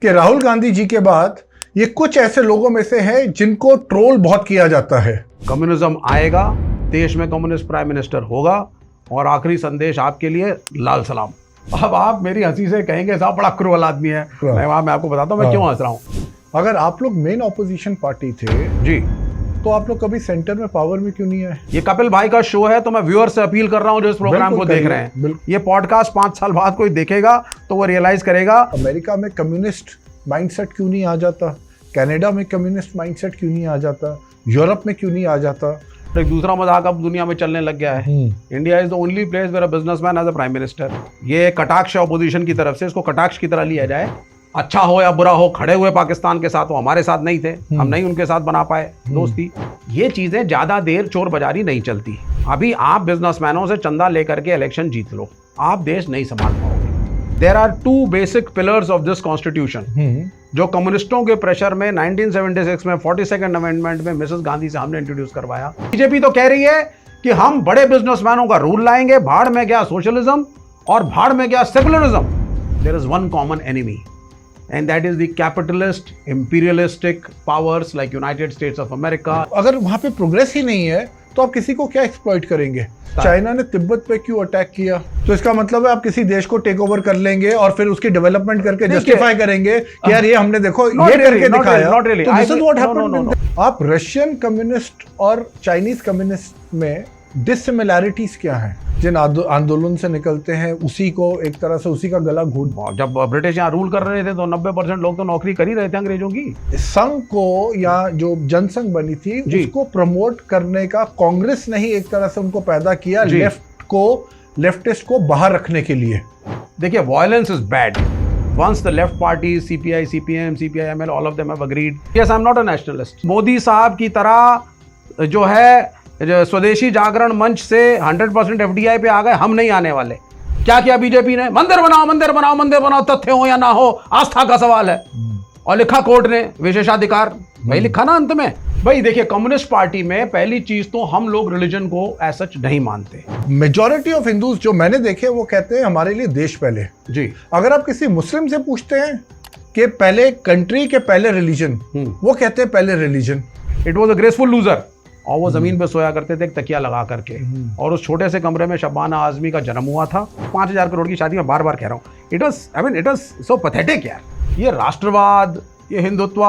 कि राहुल गांधी जी के बाद ये कुछ ऐसे लोगों में से है जिनको ट्रोल बहुत किया जाता है। कम्युनिज्म आएगा, देश में कम्युनिस्ट प्राइम मिनिस्टर होगा। और आखिरी संदेश आपके लिए, लाल सलाम। अब आप मेरी हंसी से कहेंगे साहब बड़ा क्रूअल आदमी है। मैं आपको बताता हूँ मैं क्यों हंस रहा हूँ। अगर आप लोग मेन ऑपोजिशन पार्टी थे जी, तो आप लोग कभी सेंटर में पावर में क्यों नहीं आए? ये कपिल भाई का शो है, तो मैं व्यूअर से अपील कर रहा हूँ जो इस प्रोग्राम को देख रहे हैं, ये पॉडकास्ट 5 साल बाद कोई देखेगा तो वो रियलाइज करेगा अमेरिका में कम्युनिस्ट माइंडसेट क्यों नहीं आ जाता, कनाडा में कम्युनिस्ट माइंडसेट क्यों नहीं आ जाता, यूरोप में क्यों नहीं आ जाता। तो एक दूसरा मजाक अब दुनिया में चलने लग गया है। India is the only place where a businessman as a prime minister. ये कटाक्ष अपोजिशन की तरफ से, इसको कटाक्ष की तरह लिया जाए। अच्छा हो या बुरा हो, खड़े हुए पाकिस्तान के साथ, वो हमारे साथ नहीं थे, हम नहीं उनके साथ बना पाए दोस्ती। ये चीजें ज्यादा देर चोर बाजारी नहीं चलती। अभी आप बिजनेसमैनों से चंदा लेकर के इलेक्शन जीत लो, आप देश नहीं संभाल पाओगे। There are 2 basic pillars of this constitution जो कम्युनिस्टों के प्रेशर में 1976 में 42nd अमेंडमेंट में मिसेस गांधी से हमने इंट्रोड्यूस करवाया। बीजेपी तो कह रही है कि हम बड़े बिजनेसमैनों का रूल लाएंगे, भाड़ में गया सोशलिज्म और भाड़ में गया secularism. There is one common enemy and that is the capitalist imperialistic powers like United States of America। अगर वहां पे प्रोग्रेस ही नहीं है तो आप किसी को क्या एक्सप्लॉइट करेंगे? चाइना ने तिब्बत पे क्यों अटैक किया? तो इसका मतलब है आप किसी देश को टेक ओवर कर लेंगे और फिर उसकी डेवलपमेंट करके जस्टिफाई करेंगे कि यार ये हमने देखो ये करके दिखाया। तो दिस इज व्हाट हैपेंड। आप रशियन कम्युनिस्ट और चाइनीज कम्युनिस्ट में डिसिमिलैरिटीज क्या हैं? जिन आंदोलन से निकलते हैं उसी को एक तरह से उसी का गला घोट। जब ब्रिटिश यहाँ रूल कर रहे थे तो 90% लोग तो नौकरी कर ही रहे थे अंग्रेजों की। संघ को या जो जनसंघ बनी थी उसको प्रमोट करने का कांग्रेस ने ही एक तरह से उनको पैदा किया, लेफ्टिस्ट को बाहर रखने के लिए। देखिए, violence is bad. Once the left parties, CPI, CPM, CPIML, all of them have agreed. Yes, I'm not a nationalist. Modi साहब की तरह जो है स्वदेशी जागरण मंच से 100% FDI पे आ गए, हम नहीं आने वाले। क्या किया बीजेपी ने? मंदिर बनाओ, मंदिर बनाओ, मंदिर बनाओ, तथ्य हो या ना हो, आस्था का सवाल है। और लिखा कोर्ट ने विशेषाधिकार, भाई लिखा ना अंत में। भाई देखिए, कम्युनिस्ट पार्टी में पहली चीज तो हम लोग रिलीजन को एज सच नहीं मानते। मेजॉरिटी ऑफ हिंदूज जो मैंने देखे वो कहते हैं हमारे लिए देश पहले। जी, अगर आप किसी मुस्लिम से पूछते हैं कि पहले कंट्री के पहले रिलीजन, वो कहते हैं पहले religion. It was a graceful loser. और वो जमीन पे सोया करते थे एक तकिया लगा करके। और उस छोटे से कमरे में शबाना आजमी का जन्म हुआ था। 5000 करोड़ की शादी में बार बार कह रहा हूँ, इट वाज सो पैथेटिक यार। ये राष्ट्रवाद, ये हिंदुत्व,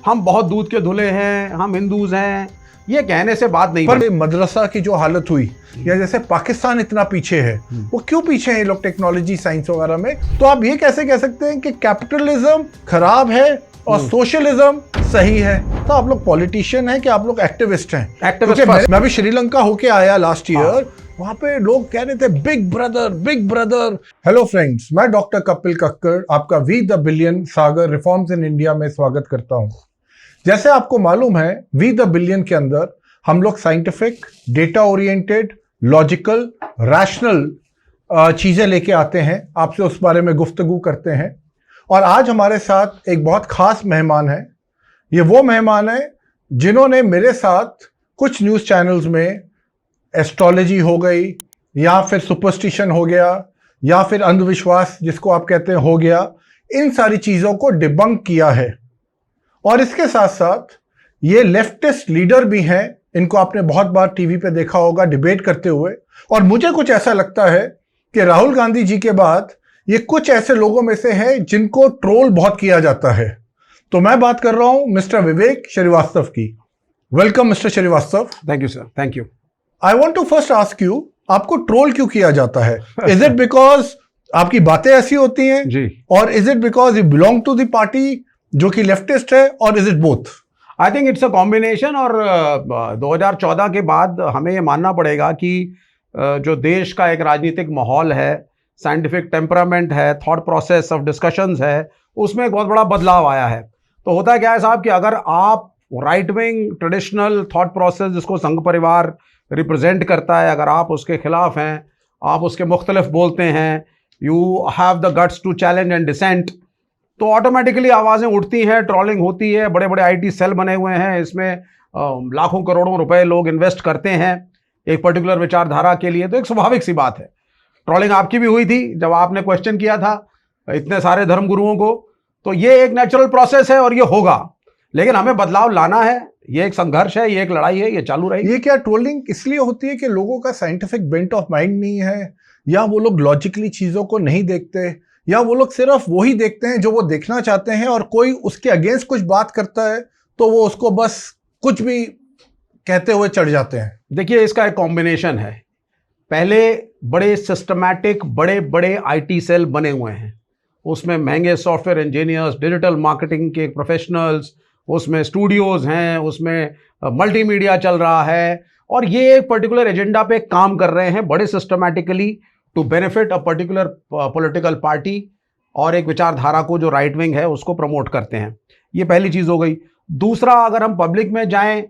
हम बहुत दूध के धुले हैं, हम हिंदूज हैं, ये कहने से बात नहीं। पर मदरसा की जो हालत हुई, या जैसे पाकिस्तान इतना पीछे है, वो क्यों पीछे हैं लोग टेक्नोलॉजी साइंस वगैरह में? तो आप ये कैसे कह सकते हैं कि कैपिटलिज्म खराब है और सोशलिज्म सही है? तो आप लोग पॉलिटिशियन हैं कि आप लोग एक्टिविस्ट हैं? एक्टिविस्ट। मैं भी श्रीलंका होके आया लास्ट ईयर, वहां पे लोग कह रहे थे big brother, big brother. Hello friends, मैं डॉक्टर कपिल कक्कड़ आपका we the billion Sagar reforms in India में स्वागत करता हूं। जैसे आपको मालूम है, वी द बिलियन के अंदर हम लोग scientific, data oriented, logical, rational चीजें लेके आते हैं, आपसे उस बारे में गुफ्तगू करते हैं। और आज हमारे साथ एक बहुत खास मेहमान है। ये वो मेहमान है जिन्होंने मेरे साथ कुछ न्यूज़ चैनल्स में एस्ट्रोलॉजी हो गई, या फिर सुपरस्टिशन हो गया, या फिर अंधविश्वास जिसको आप कहते हैं हो गया, इन सारी चीज़ों को डिबंक किया है। और इसके साथ साथ ये लेफ्टिस्ट लीडर भी हैं, इनको आपने बहुत बार टीवी पे देखा होगा डिबेट करते हुए। और मुझे कुछ ऐसा लगता है कि राहुल गांधी जी के बाद ये कुछ ऐसे लोगों में से है जिनको ट्रोल बहुत किया जाता है। तो मैं बात कर रहा हूं मिस्टर विवेक श्रीवास्तव की। Welcome mister Srivastava. Thank you sir, thank you. I want to first ask you, आपको ट्रोल क्यों किया जाता है? इज इट बिकॉज आपकी बातें ऐसी होती हैं जी, और is it because you belong to the party जो कि लेफ्टिस्ट है, और is it both? I think it's a combination. और 2014 के बाद हमें ये मानना पड़ेगा कि जो देश का एक राजनीतिक माहौल है, साइंटिफिक टेम्परामेंट है, थॉट प्रोसेस ऑफ डिस्कशंस है, उसमें एक बहुत बड़ा बदलाव आया है। तो होता है क्या है साहब कि अगर आप right wing traditional thought process जिसको संघ परिवार रिप्रेजेंट करता है, अगर आप उसके खिलाफ हैं, आप उसके मुख्तलिफ बोलते हैं, you have the guts to challenge and dissent, तो ऑटोमेटिकली आवाज़ें उठती हैं, ट्रोलिंग होती है। बड़े बड़े IT सेल बने हुए हैं, इसमें लाखों करोड़ों रुपए लोग इन्वेस्ट करते हैं एक पर्टिकुलर विचारधारा के लिए। तो एक स्वाभाविक सी बात है। ट्रोलिंग आपकी भी हुई थी जब आपने क्वेश्चन किया था इतने सारे धर्मगुरुओं को तो ये एक नेचुरल प्रोसेस है और ये होगा, लेकिन हमें बदलाव लाना है। ये एक संघर्ष है, ये एक लड़ाई है, ये चालू रहेगी। ये क्या ट्रोलिंग इसलिए होती है कि लोगों का साइंटिफिक बेंट ऑफ माइंड नहीं है, या वो लोग लॉजिकली चीजों को नहीं देखते, या वो लोग सिर्फ वही देखते हैं जो वो देखना चाहते हैं, और कोई उसके अगेंस्ट कुछ बात करता है तो वो उसको बस कुछ भी कहते हुए चढ़ जाते हैं? देखिए, इसका एक कॉम्बिनेशन है। पहले बड़े सिस्टमैटिक बड़े बड़े आईटी सेल बने हुए हैं, उसमें महंगे सॉफ्टवेयर इंजीनियर्स, डिजिटल मार्केटिंग के प्रोफेशनल्स, उसमें स्टूडियोज हैं, उसमें मल्टीमीडिया चल रहा है, और ये एक पर्टिकुलर एजेंडा पे काम कर रहे हैं बड़े systematically to benefit a particular political party, और एक विचारधारा को जो राइट विंग है उसको प्रमोट करते हैं। ये पहली चीज़ हो गई। दूसरा, अगर हम पब्लिक में जाएं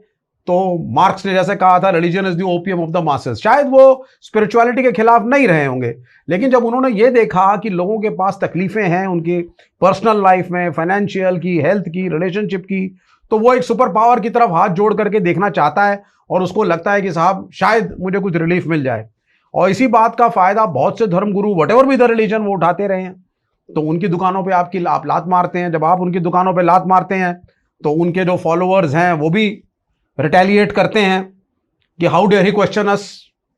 तो मार्क्स ने जैसे कहा था, religion is the opium of the masses. शायद वो स्पिरिचुअलिटी के खिलाफ नहीं रहे होंगे, लेकिन जब उन्होंने ये देखा कि लोगों के पास तकलीफें हैं उनकी पर्सनल लाइफ में, फाइनेंशियल की, हेल्थ की, रिलेशनशिप की, तो वो एक सुपर पावर की तरफ हाथ जोड़ करके देखना चाहता है, और उसको लगता है कि साहब शायद मुझे कुछ रिलीफ मिल जाए। और इसी बात का फायदा बहुत से धर्मगुरु, व्हाटएवर भी द रिलीजन, वो उठाते रहे हैं। तो उनकी दुकानों पे आप लात मारते हैं। जब आप उनकी दुकानों पे लात मारते हैं तो उनके जो फॉलोअर्स हैं वो भी रिटेलिएट करते हैं कि how dare he question us.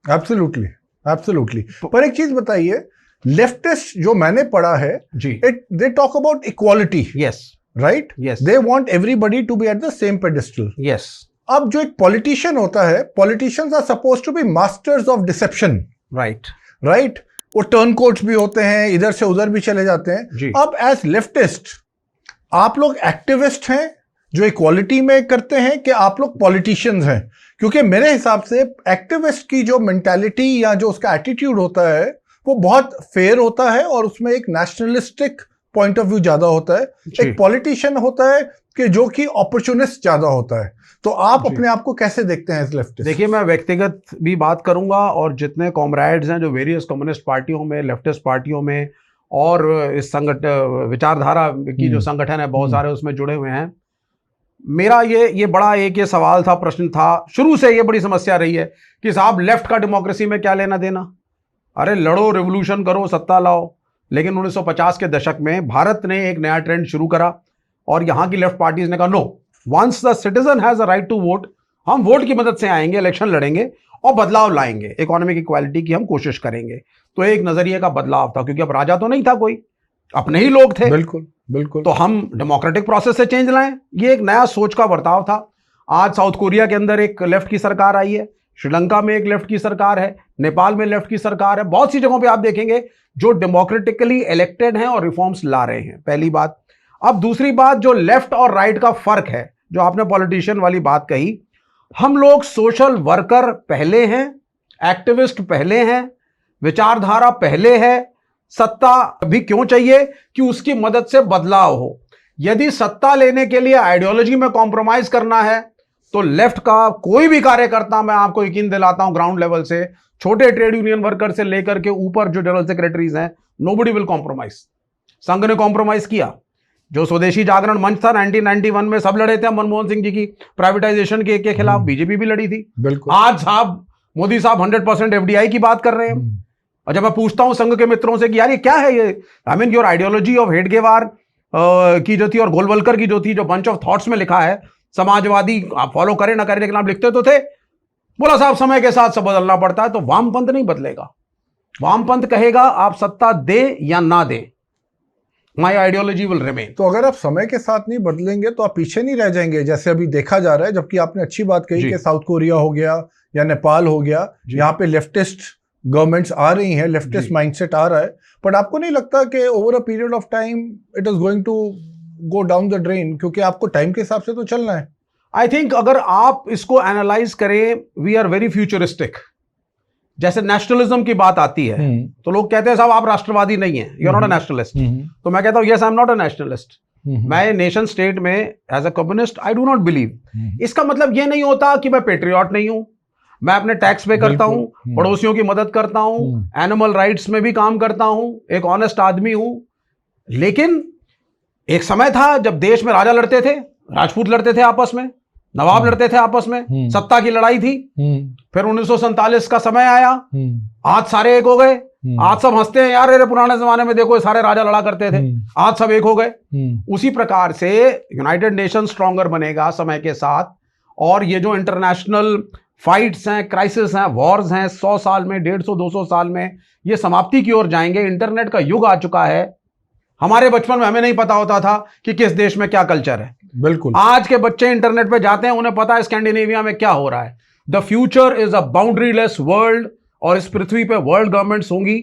Absolutely, absolutely. पर एक चीज बताइए, लेफ्टिस्ट जो मैंने पढ़ा है, जी, they talk about equality, yes, right? Yes, they want everybody to be at the same pedestal. Yes. अब जो एक पॉलिटिशियन होता है, politicians are supposed to be masters of deception, right, right? वो टर्न कोट्स भी होते हैं, इधर से उधर भी चले जाते जी। हैं। अब एज लेफ्टिस्ट आप लोग एक्टिविस्ट हैं जो इक्वालिटी में करते हैं, कि आप लोग पॉलिटिशियंस हैं? क्योंकि मेरे हिसाब से एक्टिविस्ट की जो मेंटालिटी या जो उसका एटीट्यूड होता है वो बहुत फेयर होता है, और उसमें एक नेशनलिस्टिक पॉइंट ऑफ व्यू ज्यादा होता है। एक पॉलिटिशियन होता है कि जो कि अपॉर्चुनिस्ट ज्यादा होता है। तो आप अपने आप को कैसे देखते हैं एज लेफ्टिस्ट? देखिए, मैं व्यक्तिगत भी बात करूंगा, और जितने कॉमरेड्स हैं जो वेरियस कम्युनिस्ट पार्टियों में, लेफ्टिस्ट पार्टियों में, और इस विचारधारा की जो संगठन है बहुत सारे उसमें जुड़े हुए हैं, मेरा ये बड़ा ये सवाल था, प्रश्न था, शुरू से ये बड़ी समस्या रही है कि साहब लेफ्ट का डेमोक्रेसी में क्या लेना देना? अरे लड़ो, रिवोल्यूशन करो, सत्ता लाओ। लेकिन 1950 के दशक में भारत ने एक नया ट्रेंड शुरू करा, और यहाँ की लेफ्ट पार्टीज ने कहा no, once the citizen has a right to vote, हम वोट की मदद से आएंगे, इलेक्शन लड़ेंगे और बदलाव लाएंगे, इकोनॉमिक इक्वालिटी की हम कोशिश करेंगे। तो एक नजरिए का बदलाव था, क्योंकि अब राजा तो नहीं था कोई, अपने ही लोग थे। बिल्कुल, बिल्कुल। तो हम डेमोक्रेटिक प्रोसेस से चेंज लाएं, ये एक नया सोच का बर्ताव था। आज साउथ कोरिया के अंदर एक लेफ्ट की सरकार आई है, श्रीलंका में एक लेफ्ट की सरकार है, नेपाल में लेफ्ट की सरकार है, बहुत सी जगहों पे आप देखेंगे जो डेमोक्रेटिकली इलेक्टेड हैं और रिफॉर्म्स ला रहे हैं। पहली बात। अब दूसरी बात, जो लेफ्ट और राइट का फर्क है, जो आपने पॉलिटिशियन वाली बात कही, हम लोग सोशल वर्कर पहले हैं, एक्टिविस्ट पहले हैं, विचारधारा पहले है, सत्ता भी क्यों चाहिए कि उसकी मदद से बदलाव हो। यदि सत्ता लेने के लिए आइडियोलॉजी में कॉम्प्रोमाइज करना है तो लेफ्ट का कोई भी कार्यकर्ता, मैं आपको यकीन दिलाता हूं ग्राउंड लेवल से, छोटे ट्रेड यूनियन वर्कर से लेकर के ऊपर जो जनरल सेक्रेटरीज हैं, नोबडी विल कॉम्प्रोमाइज। संघ ने कॉम्प्रोमाइज किया। जो स्वदेशी जागरण मंच था 1991 में, सब लड़े थे मनमोहन सिंह जी की प्राइवेटाइजेशन के खिलाफ, बीजेपी भी लड़ी थी। बिल्कुल। आज साहब मोदी साहब 100% एफडीआई की बात कर रहे हैं। और जब मैं पूछता हूं संघ के मित्रों से कि यार ये क्या है, ये I mean your ideology of Hedgewar की जो थी और गोलवलकर की जो थी, जो बंच ऑफ थॉट्स में लिखा है, समाजवादी आप फॉलो करें ना करें, लेकिन आप लिखते तो थे। बोला साहब समय के साथ सब बदलना पड़ता है। तो वामपंथ नहीं बदलेगा। वामपंथ कहेगा आप सत्ता दे या ना दे, माई आइडियोलॉजी विल रिमेन। तो अगर आप समय के साथ नहीं बदलेंगे तो आप पीछे नहीं रह जाएंगे, जैसे अभी देखा जा रहा है। जबकि आपने अच्छी बात कही कि साउथ कोरिया हो गया या नेपाल हो गया, यहाँ पे लेफ्टिस्ट गवर्नमेंट्स आ रही हैं, लेफ्टिस्ट माइंडसेट आ रहा है। बट आपको नहीं लगता कि over a period of time it is going to go down the drain? क्योंकि आपको टाइम के हिसाब से तो चलना है। आई थिंक अगर आप इसको एनालाइज करें, वी आर वेरी फ्यूचरिस्टिक। जैसे नेशनलिज्म की बात आती है तो लोग कहते हैं साहब आप राष्ट्रवादी नहीं हैं, you are not a nationalist. तो मैं कहता हूं yes, I am not a nationalist. मैं नेशन स्टेट में as a communist I do not believe. इसका मतलब ये नहीं होता कि मैं पेट्रियट नहीं हूं। मैं अपने टैक्स पे करता हूं, पड़ोसियों की मदद करता हूं, एनिमल राइट्स में भी काम करता हूं, एक ऑनेस्ट आदमी हूं। लेकिन एक समय था जब देश में राजा लड़ते थे, राजपूत लड़ते थे आपस में, नवाब लड़ते थे आपस में, सत्ता की लड़ाई थी। फिर 1947 का समय आया, आज सारे एक हो गए, आज सब हंसते हैं यार, अरे पुराने जमाने में देखो सारे राजा लड़ा करते थे, आज सब एक हो गए। उसी प्रकार से यूनाइटेड नेशन स्ट्रॉन्गर बनेगा समय के साथ, और ये जो इंटरनेशनल फाइट्स हैं, क्राइसिस हैं, वॉर्स हैं, 100 साल में, 150-200 साल में ये समाप्ति की ओर जाएंगे। इंटरनेट का युग आ चुका है। हमारे बचपन में हमें नहीं पता होता था कि किस देश में क्या कल्चर है। बिल्कुल। आज के बच्चे इंटरनेट पे जाते हैं, उन्हें पता है स्कैंडिनेविया में क्या हो रहा है। The future is a बाउंड्रीलेस world, और इस पृथ्वी पे वर्ल्ड गवर्नमेंट्स होंगी।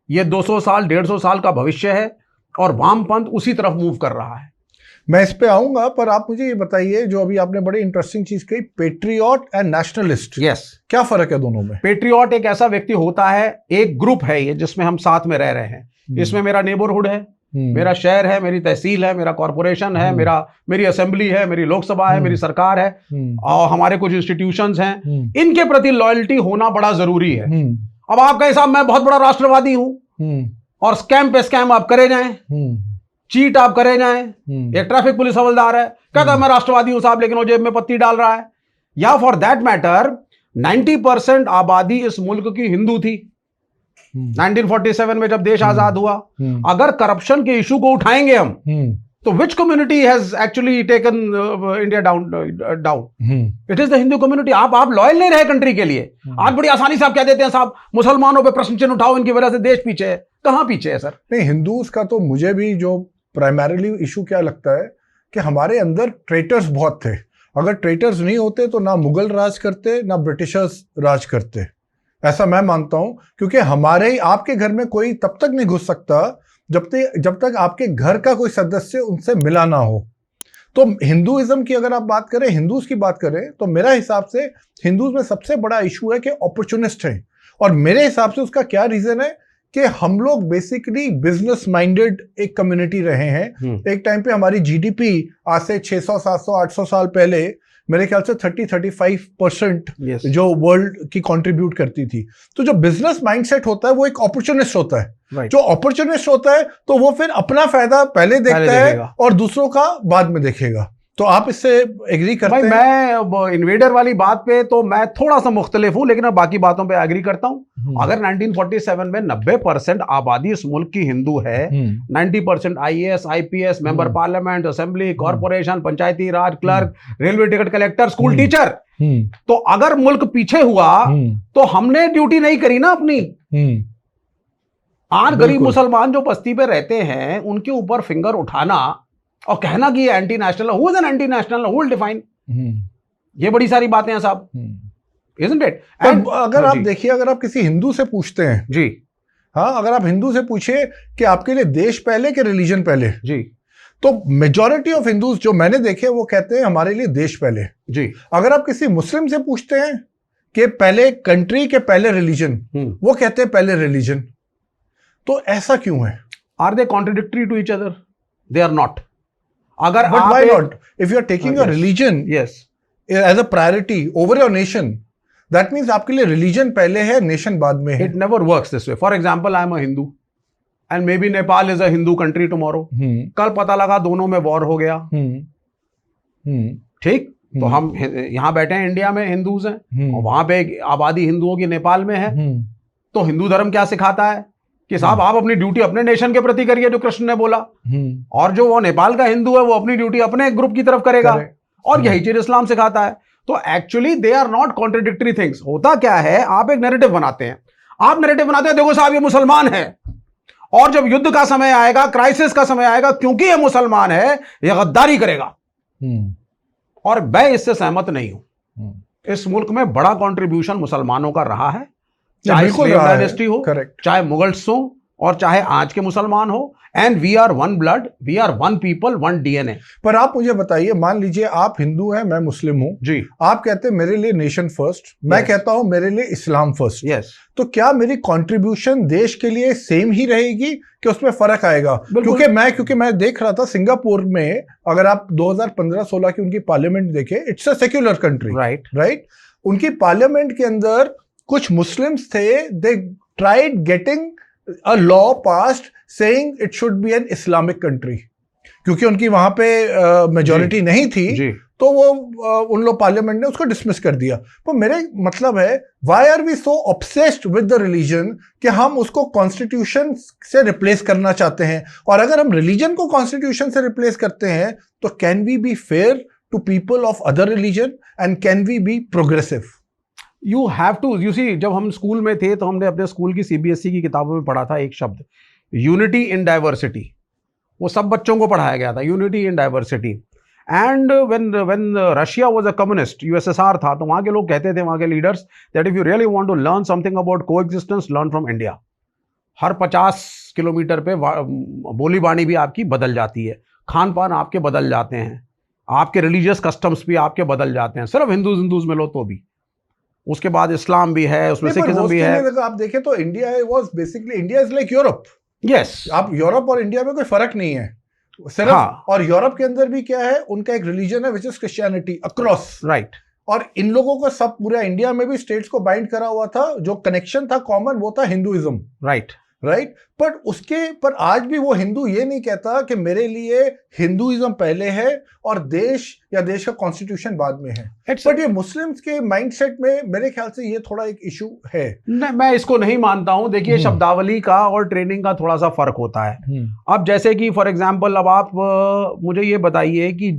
ये 200 साल 150 साल का भविष्य है, और वामपंथ उसी तरफ मूव कर रहा है। मैं इस पे आऊंगा, पर आप मुझे ये बताइए, जो अभी आपने बड़ी इंटरेस्टिंग चीज कही, पेट्रियट एंड नेशनलिस्ट, यस, क्या फर्क है दोनों में? पेट्रियट एक ऐसा व्यक्ति होता है, एक ग्रुप है ये जिसमें हम साथ में रह रहे हैं। इसमें मेरा नेबरहुड है, मेरा शहर है, मेरी तहसील है, मेरा कॉर्पोरेशन है, मेरी असेंबली है, मेरी लोकसभा है, मेरी सरकार है, और हमारे कुछ इंस्टीट्यूशंस हैं। इनके प्रति लॉयल्टी होना बड़ा जरूरी है। अब आप कहें साहब मैं बहुत बड़ा राष्ट्रवादी हूं, और स्कैम पे स्कैम आप करे जाएं, चीट आप करे जाएं। एक ट्रैफिक पुलिस हवलदार है, कहता मैं राष्ट्रवादी हूं साहब, लेकिन वो जेब में पत्ती डाल रहा है। या फॉर दैट मैटर 90% आबादी इस मुल्क की हिंदू थी 1947 में जब देश आजाद हुआ। अगर करप्शन के इशू को उठाएंगे हम, तो विच community has actually taken India down? It is the Hindu community. आप लॉयल नहीं रहे कंट्री के लिए। आज बड़ी आसानी से आप कह देते हैं साहब मुसलमानों पे प्रश्न चिन्ह उठाओ, इनकी वजह से देश पीछे है। कहां पीछे है सर? नहीं, हिंदूज का तो मुझे भी जो प्राइमरीली इशू क्या लगता है कि हमारे अंदर ट्रेटर्स बहुत थे। अगर ट्रेटर्स नहीं होते तो ना मुगल राज करते, ना ब्रिटिशर्स राज करते, ऐसा मैं मानता हूं। क्योंकि हमारे ही आपके घर में कोई तब तक नहीं घुस सकता जब तक आपके घर का कोई सदस्य उनसे मिला ना हो। तो हिंदुइज्म की अगर आप बात करें, हिंदूज की बात करें, तो मेरा हिसाब से हिंदूज में सबसे बड़ा इशू है कि अपॉर्चुनिस्ट हैं। और मेरे हिसाब से उसका क्या रीजन है कि हम लोग बेसिकली बिजनेस माइंडेड एक कम्युनिटी रहे हैं। एक टाइम पे हमारी जीडीपी आज से 600, 700, 800 साल पहले मेरे ख्याल से 30-35% जो वर्ल्ड की कंट्रीब्यूट करती थी। तो जो बिजनेस माइंडसेट होता है वो एक अपॉर्चुनिस्ट होता है। जो अपॉर्चुनिस्ट होता है तो वो फिर अपना फायदा पहले देखता है और दूसरों का बाद में देखेगा। तो आप इससे एग्री करते हैं? मैं इन्वेडर वाली बात पे तो मैं थोड़ा सा मुख्तलिफ हूं, लेकिन बाकी बातों पे एग्री करता हूं। अगर 1947 में 90% आबादी इस मुल्क की हिंदू है, 90% IAS, IPS, member parliament, assembly, corporation, panchayati raj, clerk, railway ticket collector, school teacher, तो अगर मुल्क पीछे हुआ तो हमने ड्यूटी नहीं करी ना अपनी। आज गरीब मुसलमान जो बस्ती पे रहते हैं उनके ऊपर फिंगर उठाना और कहना कि ये anti national, who is an anti national, who will define? ये बड़ी सारी बातें हैं साहब, इजंट इट? अगर आप देखिए, अगर आप किसी हिंदू से पूछते हैं जी, हाँ, अगर आप हिंदू से पूछिए कि आपके लिए देश पहले कि रिलीजन पहले जी, तो मेजॉरिटी ऑफ हिंदूज जो मैंने देखे वो कहते हैं हमारे लिए देश पहले जी। अगर आप किसी मुस्लिम से पूछते हैं कि पहले कंट्री के पहले रिलीजन, वो कहते हैं पहले रिलीजन। तो ऐसा क्यों है? Are they contradictory to each other? They are not. अगर But why not? If you are taking a religion as a priority over your nation, that means आपके लिए religion पहले है, nation बाद में है। It never works this way. For example, I am a Hindu and maybe Nepal is a Hindu country tomorrow. कल पता लगा दोनों में वॉर हो गया, ठीक? तो हम यहाँ बैठे हैं इंडिया में, हिंदूज हैं, और वहां पे आबादी हिंदुओं की नेपाल में है। तो हिंदू धर्म क्या सिखाता है कि साहब आप अपनी ड्यूटी अपने नेशन के प्रति करिए, जो कृष्ण ने बोला, और जो वो नेपाल का हिंदू है वो अपनी ड्यूटी अपने ग्रुप की तरफ करेगा। और यही चीज इस्लाम सिखाता है। तो actually they are not contradictory things. होता क्या है, आप एक नैरेटिव बनाते हैं, देखो साहब ये मुसलमान है, और जब युद्ध का समय आएगा, क्राइसिस का समय आएगा, क्योंकि ये मुसलमान है ये गद्दारी करेगा। और मैं इससे सहमत नहीं हूं। इस मुल्क में बड़ा कंट्रीब्यूशन मुसलमानों का रहा है, चाहे स्लेव डायनेस्टी हो, चाहे मुगल्स हो, और चाहे आज के मुसलमान हो। And we are one blood, we are one people, one DNA। पर आप मुझे बताइए, मान लीजिए आप हिंदू हैं, मैं मुस्लिम हूं जी, आप कहते हैं मेरे लिए नेशन फर्स्ट, मैं कहता हूं मेरे लिए इस्लाम फर्स्ट। तो क्या मेरी कंट्रीब्यूशन देश के लिए सेम ही रहेगी कि उसमें फर्क आएगा? क्योंकि मैं देख रहा था सिंगापुर में, अगर आप 2015-16 की उनकी पार्लियामेंट देखे, it's a secular country, right? उनकी पार्लियामेंट के अंदर कुछ मुस्लिम्स थे, they tried getting a law passed saying it should be N Islamic country. क्योंकि उनकी वहां पे मेजोरिटी नहीं थी, जी तो वो उन लोग पार्लियामेंट ने उसको डिसमिस कर दिया। तो मेरे मतलब है, why are we so obsessed with the religion कि हम उसको कॉन्स्टिट्यूशन से रिप्लेस करना चाहते हैं? और अगर हम रिलीजन को कॉन्स्टिट्यूशन से रिप्लेस करते हैं तो can we be fair to people of other religion and can we be progressive? You have to, you see, जब हम स्कूल में थे तो हमने अपने स्कूल की सीबीएसई की किताबों में पढ़ा था एक शब्द, यूनिटी इन डाइवर्सिटी। वो सब बच्चों को पढ़ाया गया था, unity in diversity. And when Russia was a communist, USSR था, तो वहां के लोग कहते थे, वहां के leaders, that if you really want to learn something about coexistence, learn from India. हर 50 किलोमीटर पे बोली बाणी भी आपकी बदल जाती है, खान पान आपके बदल जाते हैं, आपके रिलीजियस कस्टम्स भी आपके बदल जाते हैं, सिर्फ हिंदूज में लो तो भी। उसके बाद इस्लाम भी है, उसमें सिखिज्म भी है। अगर आप देखें तो India was basically, India is like Europe. Yes, आप यूरोप और इंडिया में कोई फर्क नहीं है सिर्फ। हाँ। और यूरोप के अंदर भी क्या है, उनका एक रिलीजन है which is Christianity across, right. और इन लोगों को सब पूरा इंडिया में भी स्टेट्स को बाइंड करा हुआ था, जो कनेक्शन था कॉमन वो था हिंदुइज्म, राइट राइट। पर आज भी वो हिंदू ये नहीं कहता कि मेरे लिए हिंदुइज्म पहले है और देश या देश का कॉन्स्टिट्यूशन बाद में है। बट ये मुस्लिम्स के माइंडसेट में मेरे ख्याल से ये थोड़ा एक इशू है। नहीं, मैं इसको नहीं मानता हूं। देखिए, शब्दावली का और ट्रेनिंग का थोड़ा सा फर्क होता है। अब जैसे कि फॉर एग्जांपल, अब आप मुझे ये बताइए कि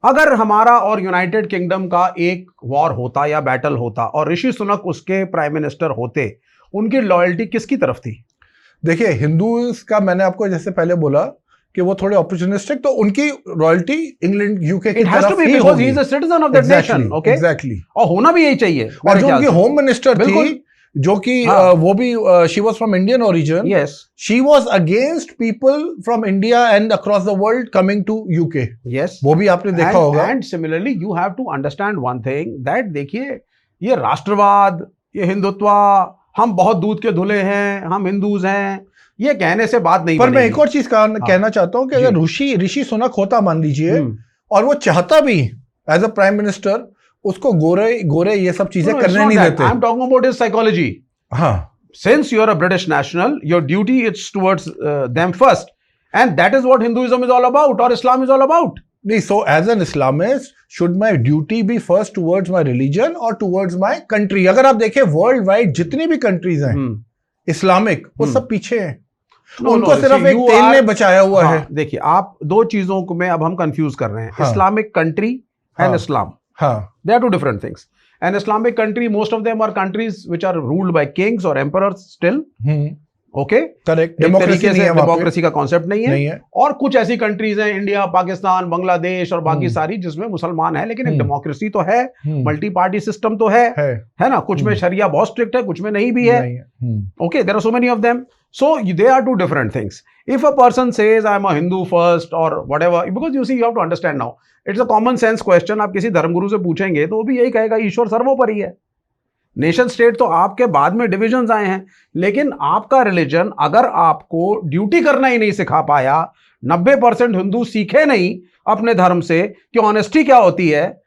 अगर हमारा और यूनाइटेड किंगडम का एक वॉर होता या बैटल होता और ऋषि सुनक उसके प्राइम मिनिस्टर होते, उनकी लॉयल्टी किसकी तरफ थी? देखिए, हिंदूज का मैंने आपको जैसे पहले बोला कि वो थोड़े अपॉर्चुनिस्टिक, तो उनकी रॉयल्टी इंग्लैंड यूके की तरफ ही होगी। He is a citizen of that nation, okay, exactly, और होना भी यही चाहिए। और जो उनकी होम मिनिस्टर थी, जो कि वो भी she was from Indian origin, yes, she was against people from India and across the world coming to UK. Yes, वो भी आपने देखा होगा। And similarly you have to understand one thing, that देखिए, ये राष्ट्रवाद, ये हिंदुत्व, हम बहुत दूध के धुले हैं, हम हिंदूज हैं, ये कहने से बात नहीं। पर मैं एक और चीज कहना चाहता हूं कि अगर ऋषि सुनक होता, मान लीजिए, और वो चाहता भी एज अ प्राइम मिनिस्टर, उसको गोरे ये सब चीजें करने नहीं देते। I am talking about his psychology. हाँ, since you are a British national, your duty is towards them first, and that is what Hinduism is all about, और इस्लाम इज ऑल अबाउट। नहीं, so as an Islamist, should my duty be first towards my religion or towards my country? अगर आप देखें world wide जितनी भी countries हैं Islamic, वो सब पीछे हैं। उनको सिर्फ एक तेल ने बचाया हुआ है। देखिए, आप दो चीजों को में अब हम कंफ्यूज कर रहे हैं, Islamic country and Islam. They are two different things. An Islamic country, most of them are countries which are ruled by kings और emperors still, okay, correct. Democracy का कॉन्सेप्ट नहीं है। और कुछ ऐसी कंट्रीज हैं, इंडिया, पाकिस्तान, बांग्लादेश और बाकी सारी, जिसमें मुसलमान है, लेकिन एक डेमोक्रेसी तो है, मल्टी पार्टी सिस्टम तो है ना। कुछ में शरिया बहुत स्ट्रिक्ट है, कुछ में नहीं भी है। Okay, there are so many of them, so they are two different things. If a person says I am a Hindu first और whatever, because you see, you have to understand now, it's a common sense question. आप किसी धर्मगुरु से पूछेंगे तो वो भी यही कहेगा, ईश्वर सर्वोपरि है। नेशन स्टेट तो आपके बाद में डिविजन्स आए हैं, लेकिन आपका रिलीजन अगर आपको ड्यूटी करना ही नहीं सिखा पाया, 90% हिंदू सीखे नहीं अपने धर्म से कि ऑनेस्टी क्या होती है,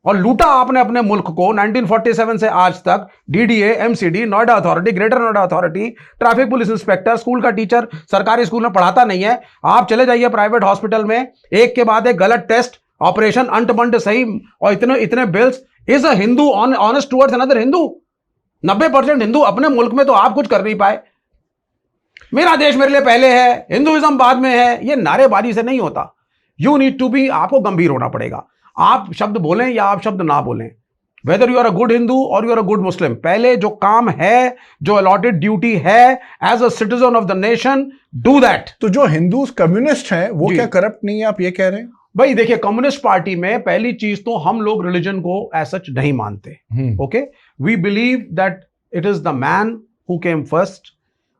और लूटा आपने अपने मुल्क को 1947 से आज तक, DDA, MCD, Noida authority, greater Noida authority, traffic police inspector, school का टीचर सरकारी स्कूल में पढ़ाता नहीं है। आप चले जाइए प्राइवेट हॉस्पिटल में, एक के बाद एक गलत टेस्ट, ऑपरेशन अंट बंट सही, और इतने bills. Is a Hindu honest towards another Hindu? 90% Hindu अपने मुल्क में तो आप कुछ कर नहीं पाए। मेरा देश मेरे लिए पहले है, हिंदुइज्म बाद में है, ये नारेबाजी से नहीं होता। यू नीड टू बी, आपको गंभीर होना पड़ेगा। आप शब्द बोलें या आप शब्द ना बोलें, whether you are a good Hindu और you are a good Muslim, पहले जो काम है, जो अलॉटेड ड्यूटी है as a citizen of the nation, do that. तो जो हिंदूज कम्युनिस्ट हैं वो क्या करप्ट नहीं है, आप ये कह रहे हैं? भाई देखिए, कम्युनिस्ट पार्टी में पहली चीज तो हम लोग रिलीजन को एज सच नहीं मानते। Okay, we believe that it is the man who came first.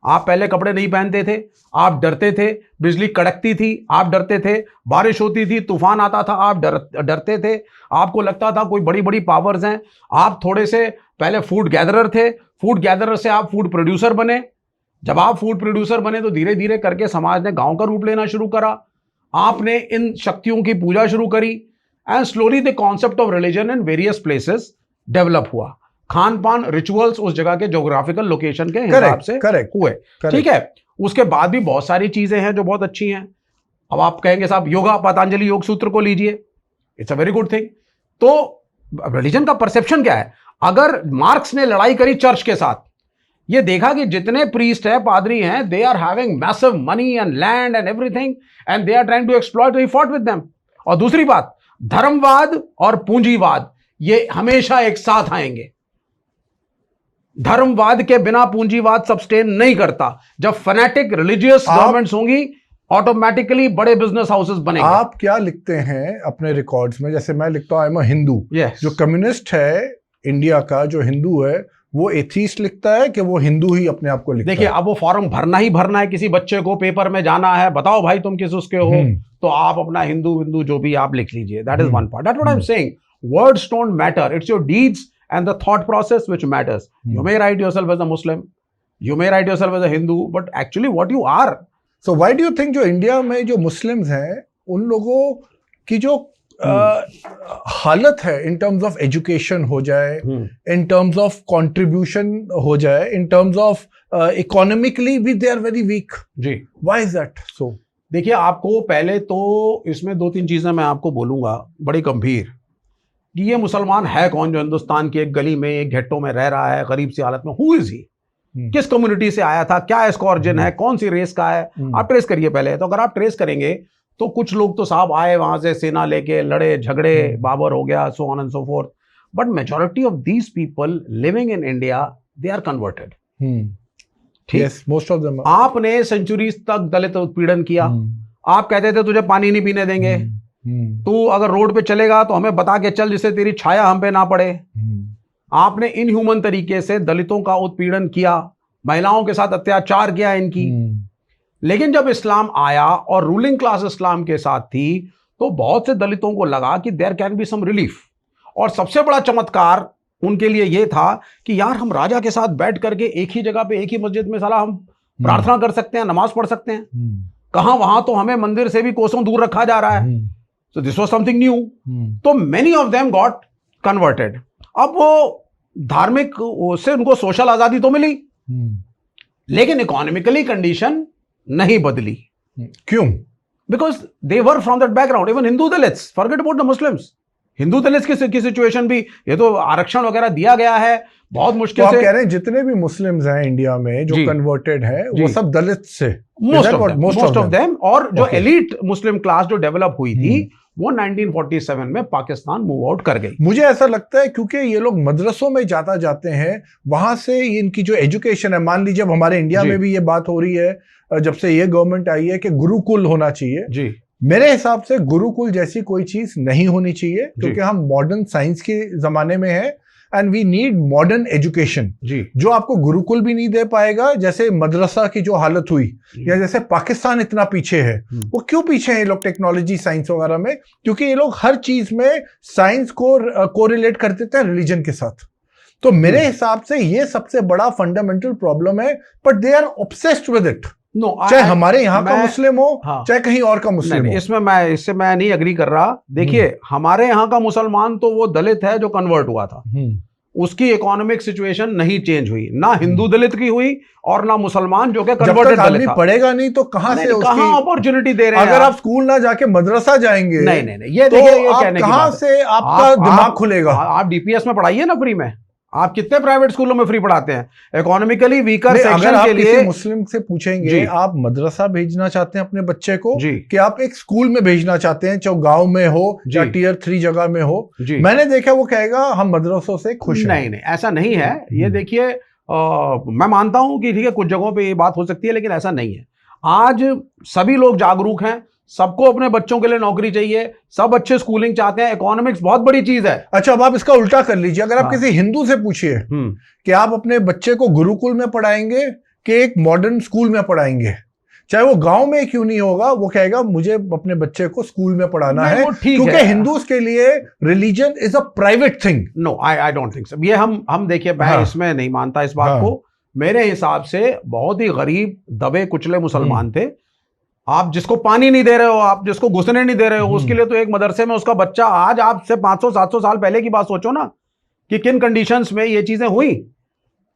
आप पहले कपड़े नहीं पहनते थे, आप डरते थे, बिजली कड़कती थी आप डरते थे, बारिश होती थी, तूफान आता था आप डरते थे, आपको लगता था कोई बड़ी बड़ी पावर्स हैं। आप थोड़े से पहले फूड गैदरर थे, फूड गैदरर से आप फूड प्रोड्यूसर बने। जब आप फूड प्रोड्यूसर बने तो धीरे धीरे करके समाज ने गांव का रूप लेना शुरू करा, आपने इन शक्तियों की पूजा शुरू करी, and slowly the concept of religion in various places develop हुआ। खान पान रिचुअल्स उस जगह के ज्योग्राफिकल लोकेशन के हिसाब से हुए, ठीक है। उसके बाद भी बहुत सारी चीजें हैं जो बहुत अच्छी हैं। अब आप कहेंगे साहब योगा, पतंजलि योग सूत्र को लीजिए, it's a very good thing. तो रिलीजन का परसेप्शन क्या है? अगर मार्क्स ने लड़ाई करी चर्च के साथ, ये देखा कि जितने प्रीस्ट है, पादरी हैं, they are having massive money and land and everything and they are trying to exploit, he fought with them. और दूसरी बात, धर्मवाद और पूंजीवाद ये हमेशा एक साथ आएंगे। धर्मवाद के बिना पूंजीवाद सस्टेन नहीं करता। जब फैनेटिक रिलीजियस गवर्नमेंट्स होंगी, ऑटोमेटिकली बड़े बिजनेस हाउसेस बनेंगे। आप क्या लिखते हैं अपने रिकॉर्ड्स में? जैसे मैं लिखता हूं आई एम अ हिंदू। जो कम्युनिस्ट है इंडिया का, जो हिंदू है, वो एथीस्ट लिखता है कि वो हिंदू ही अपने आप को लिखता है? देखिए, अब वो फॉर्म भरना ही भरना है। किसी बच्चे को पेपर में जाना है, बताओ भाई तुम किस उसके हो, तो आप अपना हिंदू जो भी आप लिख लीजिए। That is one part, that's what I am saying. Words don't matter, it's your deeds and the thought process which matters. You may write yourself as a Muslim, you may write yourself as a Hindu, but actually what you are. So why do you think जो India में जो Muslims हैं, उन लोगों की जो हालत है इन टर्म्स ऑफ एजुकेशन हो जाए, इन टर्म्स ऑफ कंट्रीब्यूशन हो जाए, इन टर्म्स ऑफ इकोनॉमिकली भी दे आर वेरी वीक जी। Why is that so? देखिए, आपको पहले तो इसमें 2-3 चीजें मैं आपको बोलूंगा बड़ी गंभीर, कि ये मुसलमान है कौन जो हिंदुस्तान की एक गली में, एक घेट्टो में रह रहा है गरीब सी हालत में? Who is he? किस कम्युनिटी से आया था? क्या इसका ऑरिजिन है? कौन सी रेस का है? आप ट्रेस करिए पहले। तो अगर आप ट्रेस करेंगे तो कुछ लोग तो साहब आए वहां से, सेना लेके लड़े झगड़े, बाबर हो गया, so on and so forth, but majority of these people living in India, they are converted. ठीक, मोस्ट ऑफ देम। आपने सेंचुरीज तक दलित उत्पीड़न किया। आप कहते थे तुझे पानी नहीं पीने देंगे, तू अगर रोड पे चलेगा तो हमें बता के चल जिससे तेरी छाया हम पे ना पड़े। आपने इनह्यूमन तरीके से दलितों का उत्पीड़न किया, महिलाओं के साथ अत्याचार किया इनकी। लेकिन जब इस्लाम आया और रूलिंग क्लास इस्लाम के साथ थी, तो बहुत से दलितों को लगा कि there can be some relief. और सबसे बड़ा चमत्कार उनके लिए यह था कि यार हम राजा के साथ बैठ करके एक ही जगह पे, एक ही मस्जिद में साला हम प्रार्थना कर सकते हैं, नमाज पढ़ सकते हैं। कहां, वहां तो हमें मंदिर से भी कोसों दूर रखा जा रहा है। So this was something new. तो many of them got converted. अब वो धार्मिक से उनको सोशल आजादी तो मिली, लेकिन इकोनॉमिकली कंडीशन नहीं बदली। क्यों? Because they were from that background. Even Hindu Dalits, forget about the Muslims. Hindu दलित की सिचुएशन भी, ये तो आरक्षण वगैरह दिया गया है बहुत मुश्किल तो से। आप कह रहे हैं जितने भी मुस्लिम्स हैं इंडिया में जो कन्वर्टेड हैं, वो सब दलित से? Most of them. और जो एलीट मुस्लिम क्लास जो डेवलप हुई थी, वो 1947 में पाकिस्तान मूव आउट कर गई। मुझे ऐसा लगता है क्योंकि ये लोग मदरसों में ज्यादा जाते हैं, वहां से इनकी जो एजुकेशन है, मान लीजिए अब हमारे इंडिया में भी ये बात हो रही है जब से ये गवर्नमेंट आई है कि गुरुकुल होना चाहिए जी। मेरे हिसाब से गुरुकुल जैसी कोई चीज नहीं होनी चाहिए, क्योंकि हम मॉडर्न साइंस के जमाने में हैं and we need modern education, जो आपको गुरुकुल भी नहीं दे पाएगा। जैसे मदरसा की जो हालत हुई, या जैसे पाकिस्तान इतना पीछे है, वो क्यों पीछे हैं ये लोग टेक्नोलॉजी साइंस वगैरह में? क्योंकि ये लोग हर चीज में साइंस को कोरिलेट कर देते हैं रिलीजन के साथ। तो मेरे हिसाब से ये सबसे बड़ा फंडामेंटल प्रॉब्लम है, but they are obsessed with it. चाहे हमारे यहाँ का मुस्लिम हो, चाहे कहीं और का मुस्लिम हो। इससे मैं नहीं एग्री कर रहा। देखिए, हमारे यहाँ का मुसलमान तो वो दलित है जो कन्वर्ट हुआ था, उसकी इकोनॉमिक सिचुएशन नहीं चेंज हुई, ना हिंदू दलित की हुई और ना मुसलमान जो कि कन्वर्टेड दलित था। पढ़ेगा नहीं तो कहां से कहां अपॉर्चुनिटी दे रहे हैं? अगर आप स्कूल ना जाके मदरसा जाएंगे, नहीं, ये देखिए, ये कहने की बात कहां से आपका दिमाग खुलेगा? आप डीपीएस में पढ़ाइए ना फ्री में। आप कितने प्राइवेट स्कूलों में फ्री पढ़ाते हैं? इकोनॉमिकली वीकर सेक्शन के लिए किसी मुस्लिम से पूछेंगे आप मदरसा भेजना चाहते हैं अपने बच्चे को, कि आप एक स्कूल में भेजना चाहते हैं, चाहे गांव में हो या टियर 3 जगह में हो, मैंने देखा वो कहेगा हम मदरसों से खुश हैं। नहीं, ऐसा नहीं है। ये देखिए, मैं मानता हूं कि ठीक है कुछ जगहों पे ये बात हो सकती है, लेकिन ऐसा नहीं है। आज सभी लोग जागरूक हैं, सबको अपने बच्चों के लिए नौकरी चाहिए, सब अच्छे स्कूलिंग चाहते हैं, इकोनॉमिक्स बहुत बड़ी चीज है। अच्छा, अब आप इसका उल्टा कर लीजिए। अगर आप किसी हिंदू से पूछिए कि आप अपने बच्चे को गुरुकुल में पढ़ाएंगे कि एक मॉडर्न स्कूल में पढ़ाएंगे, चाहे वो गांव में क्यों नहीं होगा, वो कहेगा मुझे अपने बच्चे को स्कूल में पढ़ाना है, क्योंकि हिंदूज के लिए religion is a private thing. No, I don't think so. ये हम देखिए, मैं इसमें नहीं मानता इस बात को। मेरे हिसाब से बहुत ही गरीब दबे कुचले मुसलमान थे। आप जिसको पानी नहीं दे रहे हो, आप जिसको घुसने नहीं दे रहे हो, उसके लिए तो एक मदरसे में उसका बच्चा, आज आपसे 500-700 साल पहले की बात सोचो ना कि किन कंडीशंस में ये चीजें हुई।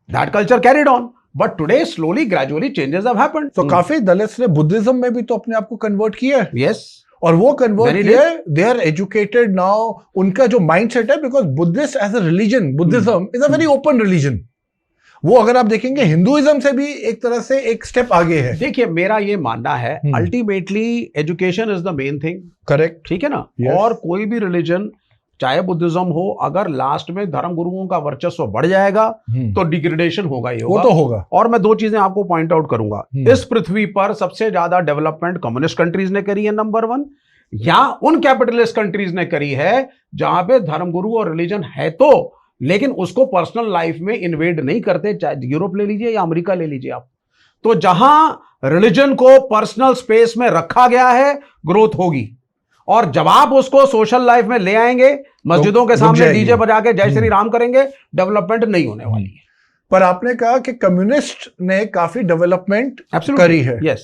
That culture carried on. But today slowly gradually changes have happened. तो काफी दलित्स ने बुद्धिज्म में भी तो अपने आप को कन्वर्ट किया है. यस, और वो कन्वर्ट Many किया है, दे आर एजुकेटेड नाउ. उनका जो माइंडसेट है, because Buddhist as a religion, Buddhism is a very open religion. वो अगर आप देखेंगे हिंदुइज्म से भी एक तरह से एक स्टेप आगे है. देखिए मेरा ये मानना है ultimately education is the main thing. Correct. ठीक है ना. Yes. और कोई भी रिलीजन चाहे बुद्धिज्म हो, अगर लास्ट में धर्म गुरुओं का वर्चस्व बढ़ जाएगा तो डिग्रेडेशन होगा ही होगा. वो तो होगा. और मैं दो चीजें आपको पॉइंट आउट करूंगा. इस पृथ्वी पर सबसे ज्यादा डेवलपमेंट कम्युनिस्ट कंट्रीज ने करी है, नंबर 1, या उन कैपिटलिस्ट कंट्रीज ने करी है जहां पे धर्मगुरु और रिलीजन है तो, लेकिन उसको पर्सनल लाइफ में इन्वेड नहीं करते. चाहे यूरोप ले लीजिए या अमेरिका ले लीजिए आप. तो जहां रिलीजन को पर्सनल स्पेस में रखा गया है, ग्रोथ होगी. और जब आप उसको सोशल लाइफ में ले आएंगे, मस्जिदों के सामने डीजे बजा के जय श्री राम करेंगे, डेवलपमेंट नहीं होने वाली है. पर आपने कहा कि कम्युनिस्ट ने काफी डेवलपमेंट करी है. यस.